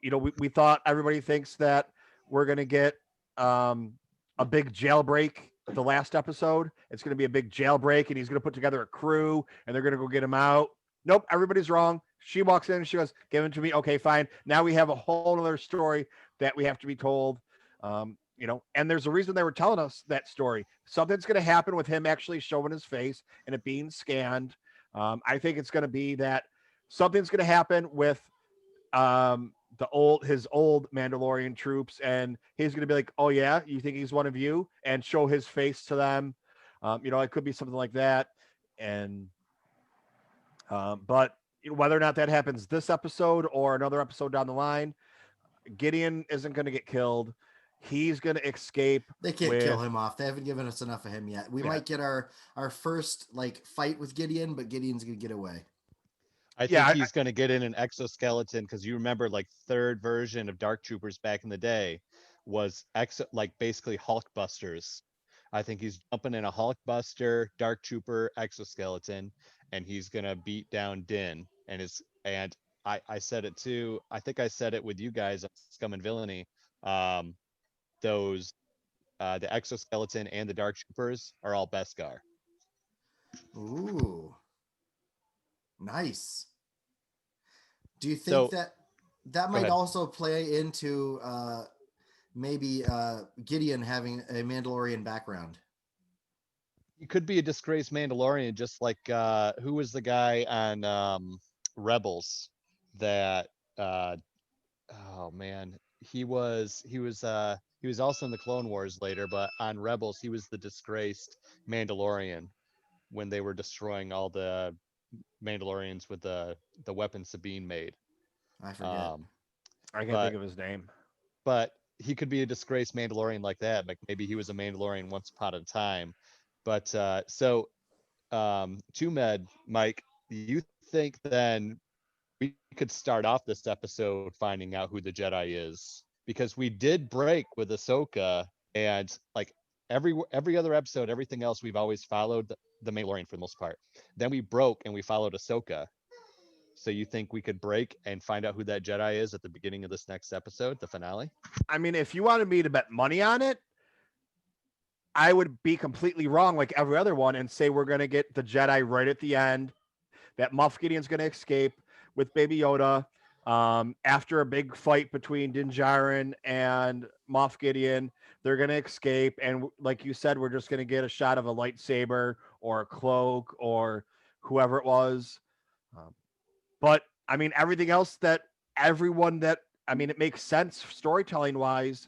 We thought, everybody thinks that we're going to get a big jailbreak the last episode. It's going to be a big jailbreak, and he's going to put together a crew, and they're going to go get him out. Nope, everybody's wrong. She walks in and she goes, "Give him to me." Okay, fine. Now we have a whole other story that we have to be told. And there's a reason they were telling us that story. Something's going to happen with him actually showing his face and it being scanned. I think it's going to be that something's going to happen with his old Mandalorian troops, and he's going to be like, "Oh yeah, you think he's one of you?" and show his face to them. It could be something like that. And but whether or not that happens this episode or another episode down the line, Gideon isn't going to get killed. He's going to escape. They can't kill him off. They haven't given us enough of him yet. We might get our first fight with Gideon, but Gideon's going to get away. I think he's going to get in an exoskeleton, because you remember third version of Dark Troopers back in the day was basically Hulkbusters. I think he's jumping in a Hulkbuster Dark Trooper exoskeleton, and he's going to beat down Din. And I said it too. I think I said it with you guys on Scum and Villainy. The exoskeleton and the Dark Troopers are all Beskar. Ooh. Nice. Do you think that might also play into maybe Gideon having a Mandalorian background? He could be a disgraced Mandalorian, just like who was the guy on Rebels that oh man, he was also in the Clone Wars later, but on Rebels he was the disgraced Mandalorian when they were destroying all the Mandalorians with the weapon Sabine made. I forget. I can't think of his name. But he could be a disgraced Mandalorian like that. Like maybe he was a Mandalorian once upon a time. But Toomed, Mike, you think then we could start off this episode finding out who the Jedi is? Because we did break with Ahsoka, and every other episode, everything else, we've always followed the Mandalorian for the most part. Then we broke and we followed Ahsoka. So you think we could break and find out who that Jedi is at the beginning of this next episode, the finale? I mean, if you wanted me to bet money on it, I would be completely wrong like every other one and say we're going to get the Jedi right at the end, that Moff Gideon's going to escape with Baby Yoda. After a big fight between Din Djarin and Moff Gideon, they're going to escape. And like you said, we're just going to get a shot of a lightsaber or a cloak or whoever it was. But I mean, everything else it makes sense storytelling wise.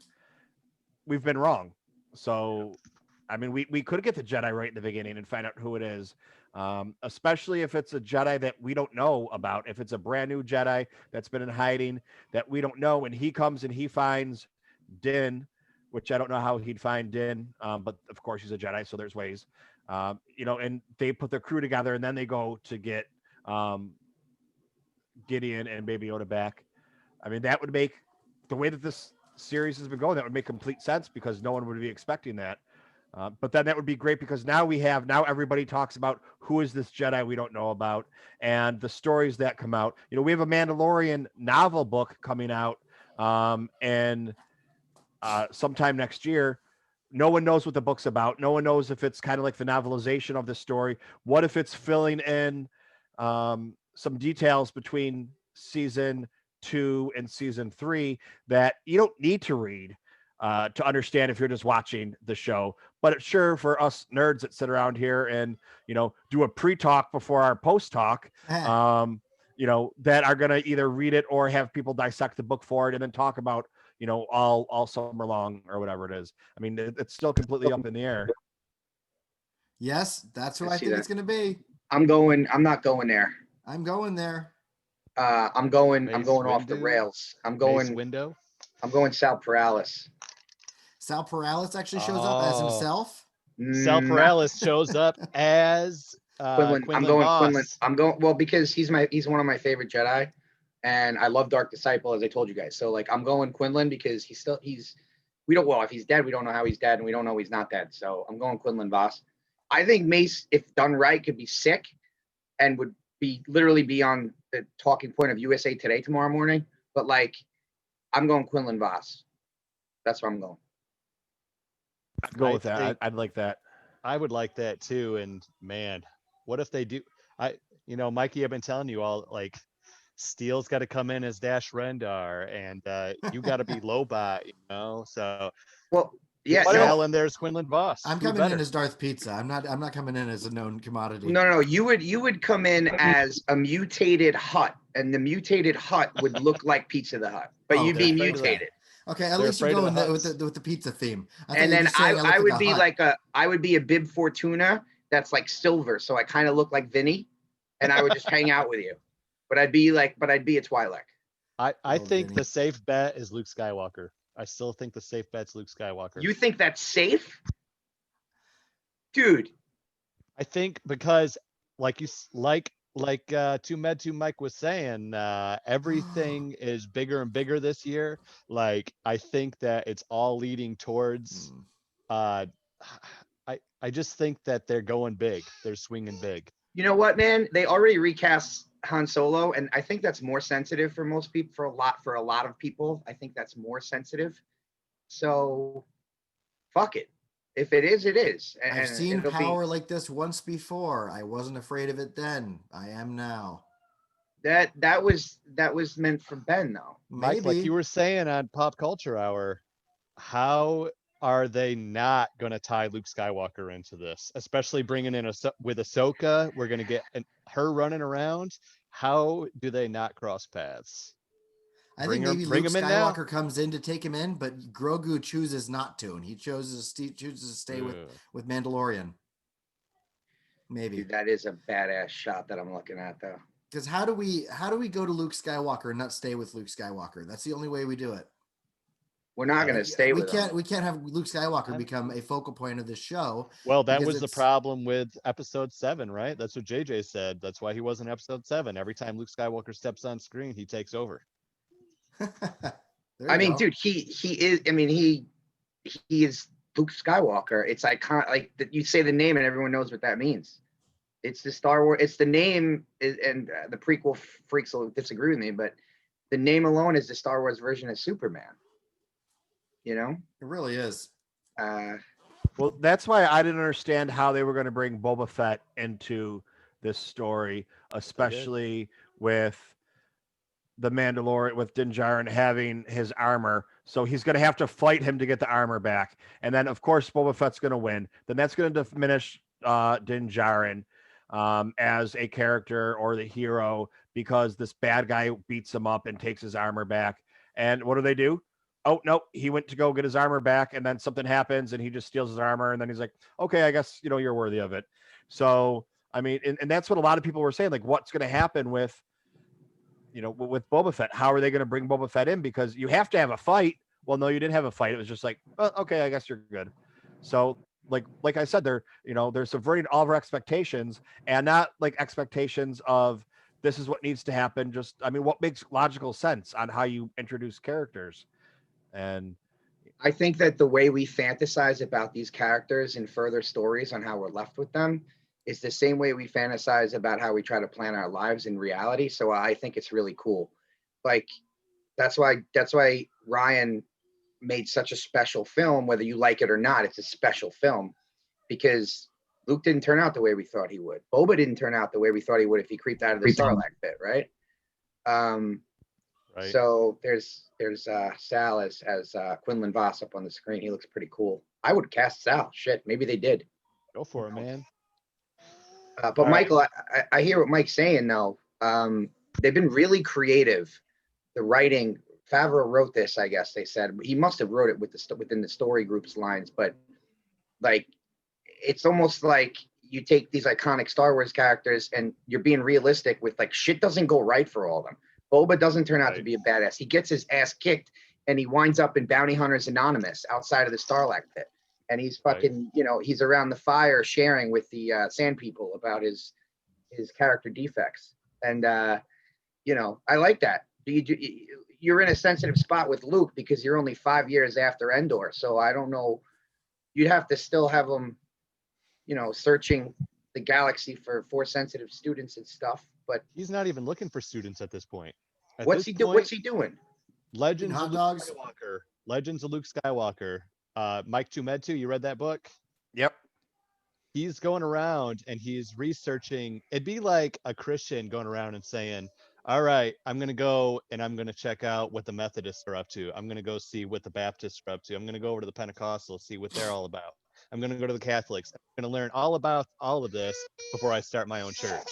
we've been wrong. So, I mean, we could get the Jedi right in the beginning and find out who it is, especially if it's a Jedi that we don't know about. If it's a brand new Jedi that's been in hiding that we don't know, and he comes and he finds Din, which I don't know how he'd find Din, but of course he's a Jedi, so there's ways. And they put their crew together, and then they go to get Gideon and Baby Yoda back. I mean, that would make the way that this series has been going, that would make complete sense because no one would be expecting that. But then that would be great because now everybody talks about who is this Jedi we don't know about and the stories that come out. We have a Mandalorian novel book coming out and sometime next year. No one knows what the book's about. No one knows if it's kind of like the novelization of the story. What if it's filling in some details between season 2 and season 3 that you don't need to read to understand if you're just watching the show? But it's sure for us nerds that sit around here and do a pre-talk before our post-talk, that are going to either read it or have people dissect the book for it and then talk about all summer long or whatever it is. I mean, it's still completely up in the air. Yes, that's who I I see think that. it's going to be. I'm not going there. I'm going there. I'm going Mace off the Windu? rails. I'm Mace going Window. Sal Perales. Sal Perales actually shows up as himself. Sal Nah, Perales shows up as Quinlan. I'm Quinlan going Voss. Quinlan. I'm going well because he's one of my favorite Jedi, and I love Dark Disciple, as I told you guys. So like I'm going Quinlan because we don't, well, if he's dead, we don't know how he's dead, and we don't know he's not dead. So I'm going Quinlan Voss. I think Mace, if done right, could be sick and would literally be on the talking point of USA Today tomorrow morning. But like, I'm going Quinlan Voss. That's where I'm going. I'd go with that. I'd like that. I would like that too. And man, what if they do? Mikey, I've been telling you all, like, Steele's got to come in as Dash Rendar, and you got to be Lobot, So, well, yeah, and there's Quinlan Voss. I'm coming in as Darth Pizza. I'm not coming in as a known commodity. No. You would come in as a mutated Hut, and the mutated Hut would look like Pizza the Hut, but you'd be mutated. Okay, at least you go with the pizza theme. And then I would be I would be a Bib Fortuna that's like silver, so I kind of look like Vinny, and I would just hang out with you. But I'd be a Twi'lek. I think the safe bet is Luke Skywalker. I still think the safe bet's Luke Skywalker. You think that's safe? Dude. I think because Toomedtoo Mike was saying, everything is bigger and bigger this year. Like, I think that it's all leading towards I just think that they're going big. They're swinging big. You know what, man? They already recast Han Solo, and I think that's more sensitive for most people, for a lot of people. I think that's more sensitive. So fuck it. If it is, it is. And I've seen power like this once before. I wasn't afraid of it then. I am now. That was meant for Ben, though. Maybe. Mike, like you were saying on Pop Culture Hour, how are they not going to tie Luke Skywalker into this? Especially bringing in with Ahsoka, we're going to get her running around. How do they not cross paths? I think maybe Luke Skywalker comes in to take him in, but Grogu chooses not to, and he chooses to stay with Mandalorian. Maybe. Dude, that is a badass shot that I'm looking at, though. Because how do we go to Luke Skywalker and not stay with Luke Skywalker? That's the only way we do it. We're not going to stay with him. We can't have Luke Skywalker become a focal point of the show. Well, that was the problem with episode 7, right? That's what JJ said. That's why he wasn't episode 7. Every time Luke Skywalker steps on screen, he takes over. I mean, dude, he is. I mean, he is Luke Skywalker. It's iconic. Like you say the name and everyone knows what that means. It's the Star Wars. It's the name, and the prequel freaks will disagree with me, but the name alone is the Star Wars version of Superman. You know, it really is. Well, that's why I didn't understand how they were going to bring Boba Fett into this story, especially with the Mandalorian, with Din Djarin having his armor. So he's going to have to fight him to get the armor back. And then, of course, Boba Fett's going to win. Then that's going to diminish Din Djarin as a character or the hero because this bad guy beats him up and takes his armor back. And what do? oh no, he went to go get his armor back, and then something happens, and he just steals his armor, and then he's like, okay, I guess you're worthy of it. So I mean, and that's what a lot of people were saying, like, what's going to happen with with Boba Fett? How are they going to bring Boba Fett in? Because you have to have a fight. Well, no, you didn't have a fight. It was just like, well, okay, I guess you're good. So like I said, they're subverting all of our expectations, and not like expectations of this is what needs to happen. Just, I mean, what makes logical sense on how you introduce characters. And I think that the way we fantasize about these characters in further stories on how we're left with them is the same way we fantasize about how we try to plan our lives in reality. So I think it's really cool. Like, that's why Ryan made such a special film, whether you like it or not. It's a special film because Luke didn't turn out the way we thought he would. Boba didn't turn out the way we thought he would if he creeped out of the Sarlacc pit, right? Right. So there's Sal as Quinlan Voss up on the screen. He looks pretty cool. I would cast Sal. Shit, maybe they did. Go for it, man. But All Michael, I hear what Mike's saying though. They've been really creative. The writing, Favreau wrote this, I guess they said. He must have wrote it within the story group's lines, but like, it's almost like you take these iconic Star Wars characters and you're being realistic with, like, shit doesn't go right for all of them. Boba doesn't turn out to be a badass. He gets his ass kicked and he winds up in Bounty Hunters Anonymous outside of the Sarlacc pit. And he's fucking, he's around the fire sharing with the Sand People about his character defects. And, I like that. You're in a sensitive spot with Luke because you're only 5 years after Endor. So I don't know. You'd have to still have him, searching the galaxy for Force sensitive students and stuff. But he's not even looking for students at this point. What's he doing? Legends hot of dogs? Luke Skywalker. Legends of Luke Skywalker. Mike Toomedtoo, you read that book? Yep. He's going around and he's researching. It'd be like a Christian going around and saying, all right, I'm going to go and I'm going to check out what the Methodists are up to. I'm going to go see what the Baptists are up to. I'm going to go over to the Pentecostals, see what they're all about. I'm going to go to the Catholics. I'm going to learn all about all of this before I start my own church.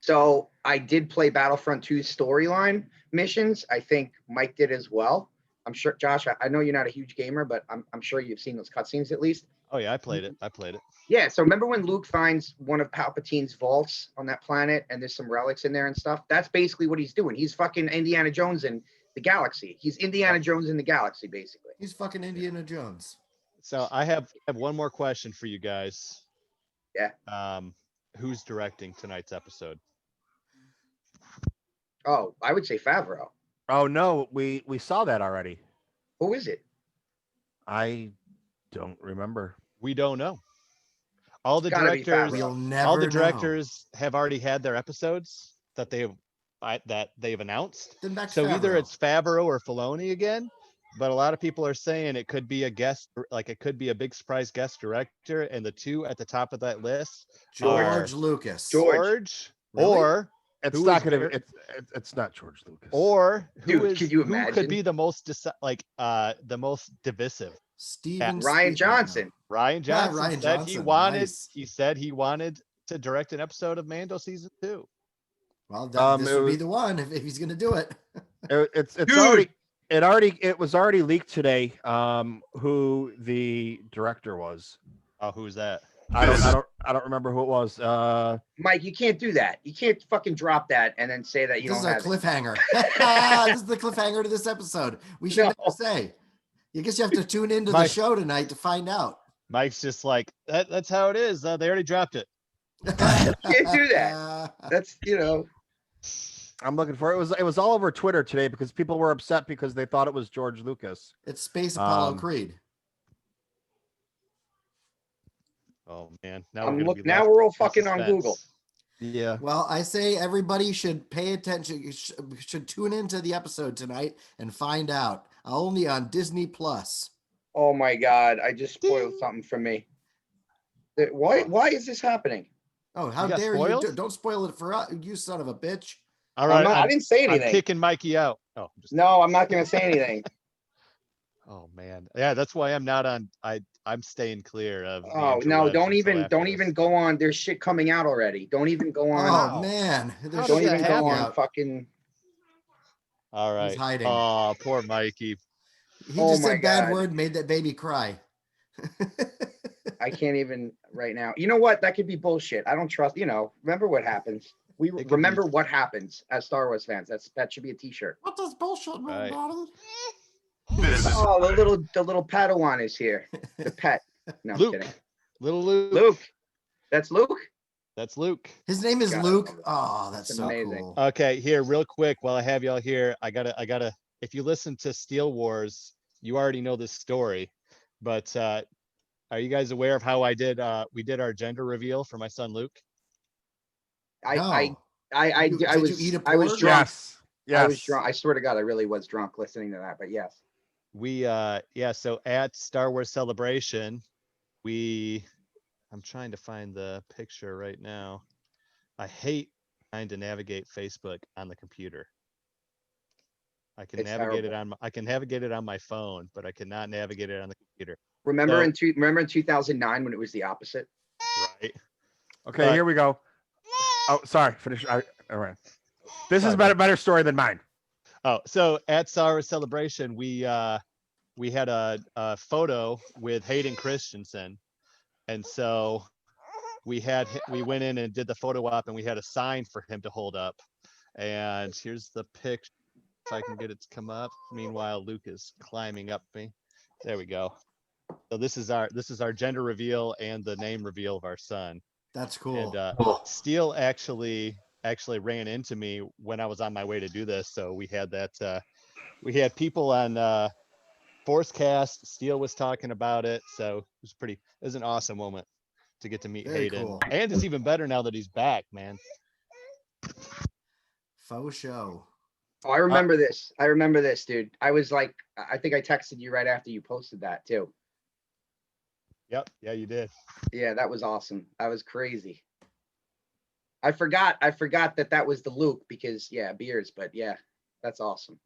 So I did play Battlefront 2 storyline missions. I think Mike did as well. I'm sure, Josh, I know you're not a huge gamer, but I'm sure you've seen those cutscenes at least. Oh, yeah, I played it. Yeah, so remember when Luke finds one of Palpatine's vaults on that planet and there's some relics in there and stuff? That's basically what he's doing. He's fucking Indiana Jones in the galaxy. He's Indiana Jones in the galaxy, basically. He's fucking Indiana Jones. So I have one more question for you guys. Yeah. Who's directing tonight's episode? Oh, I would say Favreau. Oh no, we saw that already. Who is it? I don't remember. We don't know. All the gotta be directors, Favreau. We'll never all the know. directors have already had their episodes that they've announced. Then back to So either Favreau. it's Favreau or Filoni again, but a lot of people are saying it could be a guest, like it could be a big surprise guest director, and the two at the top of that list George are Lucas. George Really? or It's who not is gonna. very- It's not George Lucas. or who Dude, is can you who imagine? could be the most the most divisive. Steven Ryan Spielberg. Johnson. Ryan Johnson Ryan said Johnson, he nice. said he wanted to direct an episode of Mando season 2. Well, Um, this it would be was- the one if he's going to do it. It's Dude! it was already leaked today. Who the director was? Oh, who's that? I don't remember who it was. Mike, you can't do that. You can't fucking drop that and then say that you This is don't a have it. cliffhanger. This is the cliffhanger to this episode. We should No. never say. I guess you have to tune into the Mike. show tonight to find out. Mike's just like that's how it is. They already dropped it. Can't do that. That's, I'm looking for it. It was all over Twitter today because people were upset because they thought it was George Lucas. It's Space Apollo Um, Creed. Oh man, now I'm we're gonna look- be now left we're all in fucking on suspense. Google. Yeah. Well, I say everybody should pay attention. You should tune into the episode tonight and find out. Only on Disney Plus. Oh my God, I just spoiled something for me. Why is this happening? Oh, how You got dare spoiled? you? Don't spoil it for us, you son of a bitch. All right, I I'm, didn't say I'm anything. kicking Mikey out. Oh, I'm just No, I'm not going to say anything. Oh man, yeah, that's why I'm not on. I'm staying clear of. the Oh no, interwebs don't until even after this. go on. There's shit coming out already. Don't even go on. Oh Wow. man, How there's does Don't shit that even go coming on happen? out. fucking. All right. hiding. Oh, poor Mikey. He Oh just my said bad God. word, made that baby cry. I can't even right now. You know what? That could be bullshit. I don't trust. Remember what happens. We It could be- remember what happens as Star Wars fans. That should be a T-shirt. What does bullshit mean, Right. Daddy? This is Oh, the little Padawan is here. The pet. No, I'm Luke, kidding. little Luke. Luke. That's Luke. That's Luke. His name is God, Luke. Oh, that's That's so amazing. cool. Okay, here, real quick, while I have y'all here, I gotta. If you listen to Steel Wars, you already know this story, but are you guys aware of how we did our gender reveal for my son Luke? I Did you was eat a I was pork? drunk. yes. I was Yes. drunk. I swear to God, I really was drunk listening to that. But yes. So at Star Wars Celebration, I'm trying to find the picture right now. I hate trying to navigate Facebook on the computer. I can It's navigate terrible. I can navigate it on my phone, but I cannot navigate it on the computer. Remember So- in 2009 when it was the opposite? Right. Okay, But- here we go. Oh, sorry. Finish. All right. This Sorry, is bud. better story than mine. Oh, so at Star Wars Celebration, we had a photo with Hayden Christensen, and so we went in and did the photo op, and we had a sign for him to hold up. And here's the picture. If I can get it to come up. Meanwhile, Luke is climbing up me. There we go. So this is our gender reveal and the name reveal of our son. That's cool. And Steele actually ran into me when I was on my way to do this. So we had that. We had people on Forcecast. Steele was talking about it. So it was an awesome moment to get to meet Very Hayden. cool. And it's even better now that he's back, man. Faux show. Oh, I remember this. I remember this, dude. I was like, I think I texted you right after you posted that too. Yep. Yeah, you did. Yeah, that was awesome. That was crazy. I forgot that was the Luke because beers, but yeah, that's awesome.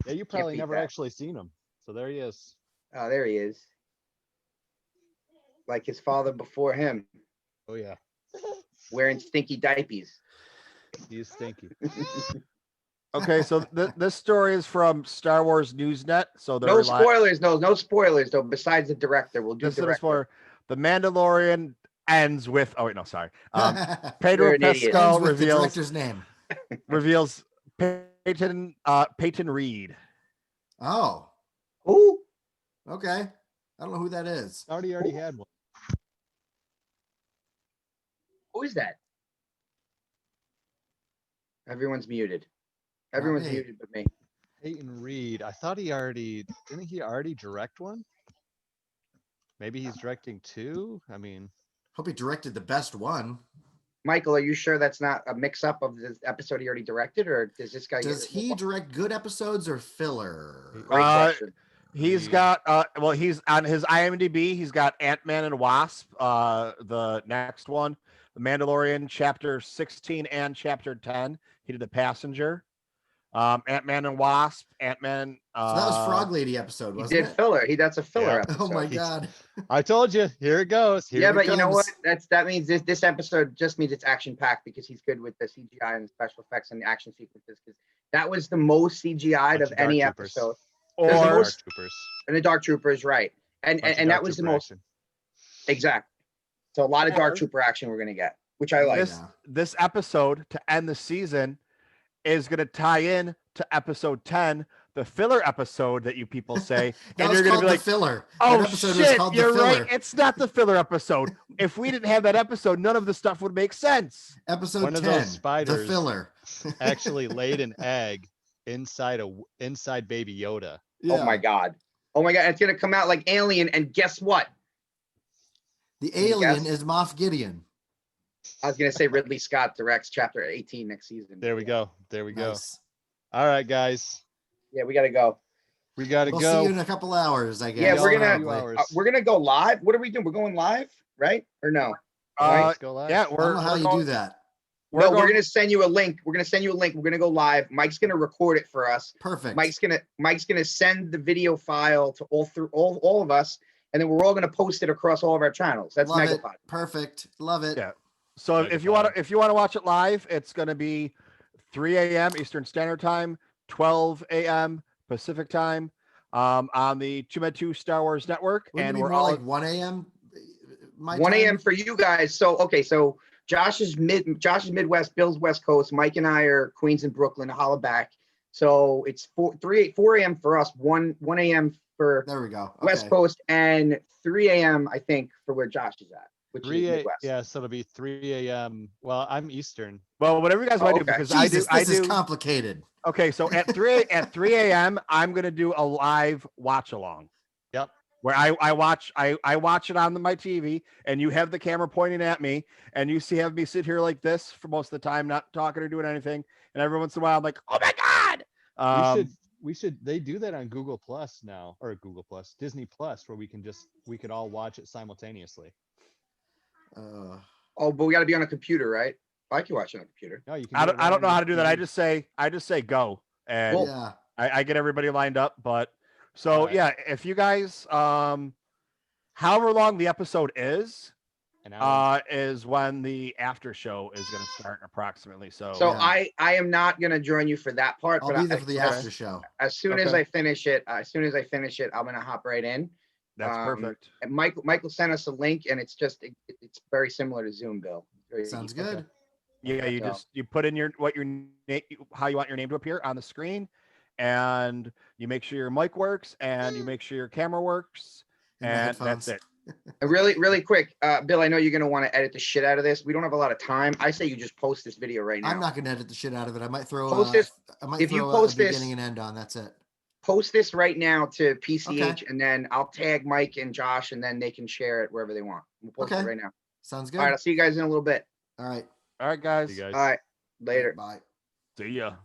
Yeah, you probably beat never that. actually seen him. So there he is. Oh, there he is. Like his father before him, Oh yeah, wearing stinky diapers. he's stinky. Okay, so this story is from Star Wars Newsnet. So they're No spoilers, no spoilers though. Besides the director, we'll do This is a director. spoiler. The Mandalorian ends with. Oh wait, no, sorry. You're Pedro an idiot. Pascal Ends with the reveals director's name. Peyton Reed. Oh, Who? okay. I don't know who that is. Already had one. Who is that? Everyone's muted. Everyone's me. muted but me. Peyton Reed. I thought didn't he already direct one? Maybe he's directing two. I mean, Hope he directed the best one. Michael, are you sure that's not a mix-up of the episode he already directed, or does this guy? Does he direct good episodes or filler? Great question. He's Reed. got he's on his IMDb. He's got Ant-Man and Wasp, the next one, The Mandalorian, chapter 16 and chapter 10. He did The Passenger. Ant-Man and Wasp, Ant-Man. So that was Frog Lady episode, He wasn't did it? filler. That's a filler Yeah. episode. Oh my He's- god. I told you. Here it goes. Here Yeah, it but you know what? comes. That means this episode just means it's action packed because he's good with the CGI and the special effects and the action sequences. Because that was the most CGI'd Bunch of of any Dark Troopers. episode. Or There's the Dark most- Troopers. And the Dark Troopers, right? And Bunch of and Dark that was the Trooper most action. exact. So a lot of Or- Dark Trooper action we're gonna get, which I like. this episode to end the season is going to tie in to episode 10, the filler episode that you people say, That and was you're going to called be the like, filler. "Oh That episode shit, was called you're the filler. right. It's not the filler episode. If we didn't have that episode, none of the stuff would make sense." Episode One of 10, those the spiders filler. Actually laid an egg inside Baby Yoda. Oh my god. Oh my god, it's gonna come out like Alien, and guess what? The alien Yes. is Moff Gideon. I was gonna say Ridley Scott directs chapter 18 next season. There we go. There we go. Nice. All right, guys. Yeah, we gotta go. We gotta We'll go. see you in a couple hours, I guess. Yeah, we're Y'all in a gonna- few probably. hours. We're gonna go live. What are we doing? We're going live, right? Or no? Let's go live. Yeah, I don't we're know how we're you going, do that. No, we're going- gonna send you a link. We're gonna go live. Mike's gonna record it for us. Perfect. Mike's gonna send the video file to all of us, and then we're all gonna post it across all of our channels. That's Love it. Megapod. Perfect. Love it. Yeah. So Mega if you want fire. to watch it live, it's going to be 3 a.m. Eastern Standard Time, 12 a.m. Pacific Time. on the Toomedtoo Star Wars Network, Wouldn't and it be we're more all like 1 a.m. my 1 a.m. time? for you guys. So okay, so Josh is Midwest, Bill's West Coast. Mike and I are Queens and Brooklyn, holla back. So it's 4 a.m. for us, 1 a.m. for There we go. West Okay. Coast, and 3 a.m. I think for where Josh is at, which is 3 a, Midwest. yeah, so it'll be 3 a.m. Well, I'm Eastern. well, whatever you guys want to do, okay. because Jesus, I this is do. complicated. Okay, so at 3 a.m. I'm gonna do a live watch along. Yep. Where I watch it on my TV, and you have the camera pointing at me, and you have me sit here like this for most of the time, not talking or doing anything. And every once in a while, I'm like, oh my god. We should they do that on Google Plus now, or Google Plus, Disney Plus, where we could all watch it simultaneously. Oh, but we got to be on a computer, right? I can watch it on a computer. No, you can. I don't know how to do that. I TV. just say go, and Cool. Yeah. I get everybody lined up. But so All right. yeah, if you guys however long the episode is, An hour. is when the after show is going to start approximately. So Yeah. I am not gonna join you for that part, I'll but be there for the after show. as soon as Okay. I finish it, I'm gonna hop right in. that's perfect. And Michael sent us a link, and it's very similar to Zoom, Bill. Very Sounds easy. good. Yeah, you So- just you put in how you want your name to appear on the screen, and you make sure your mic works, and you make sure your camera works, And my and that's headphones. it. And really quick, Bill, I know you're gonna want to edit the shit out of this. We don't have a lot of time. I say you just post this video right now. I'm not gonna edit the shit out of it. I might throw Post this- if you throw post a this- beginning and end on. That's it. Post this right now to PCH, and then I'll tag Mike and Josh, and then they can share it wherever they want. We'll post it Okay. right now. Sounds good. All right, I'll see you guys in a little bit. All right. All right, guys. You guys. All right, later. Bye. See ya.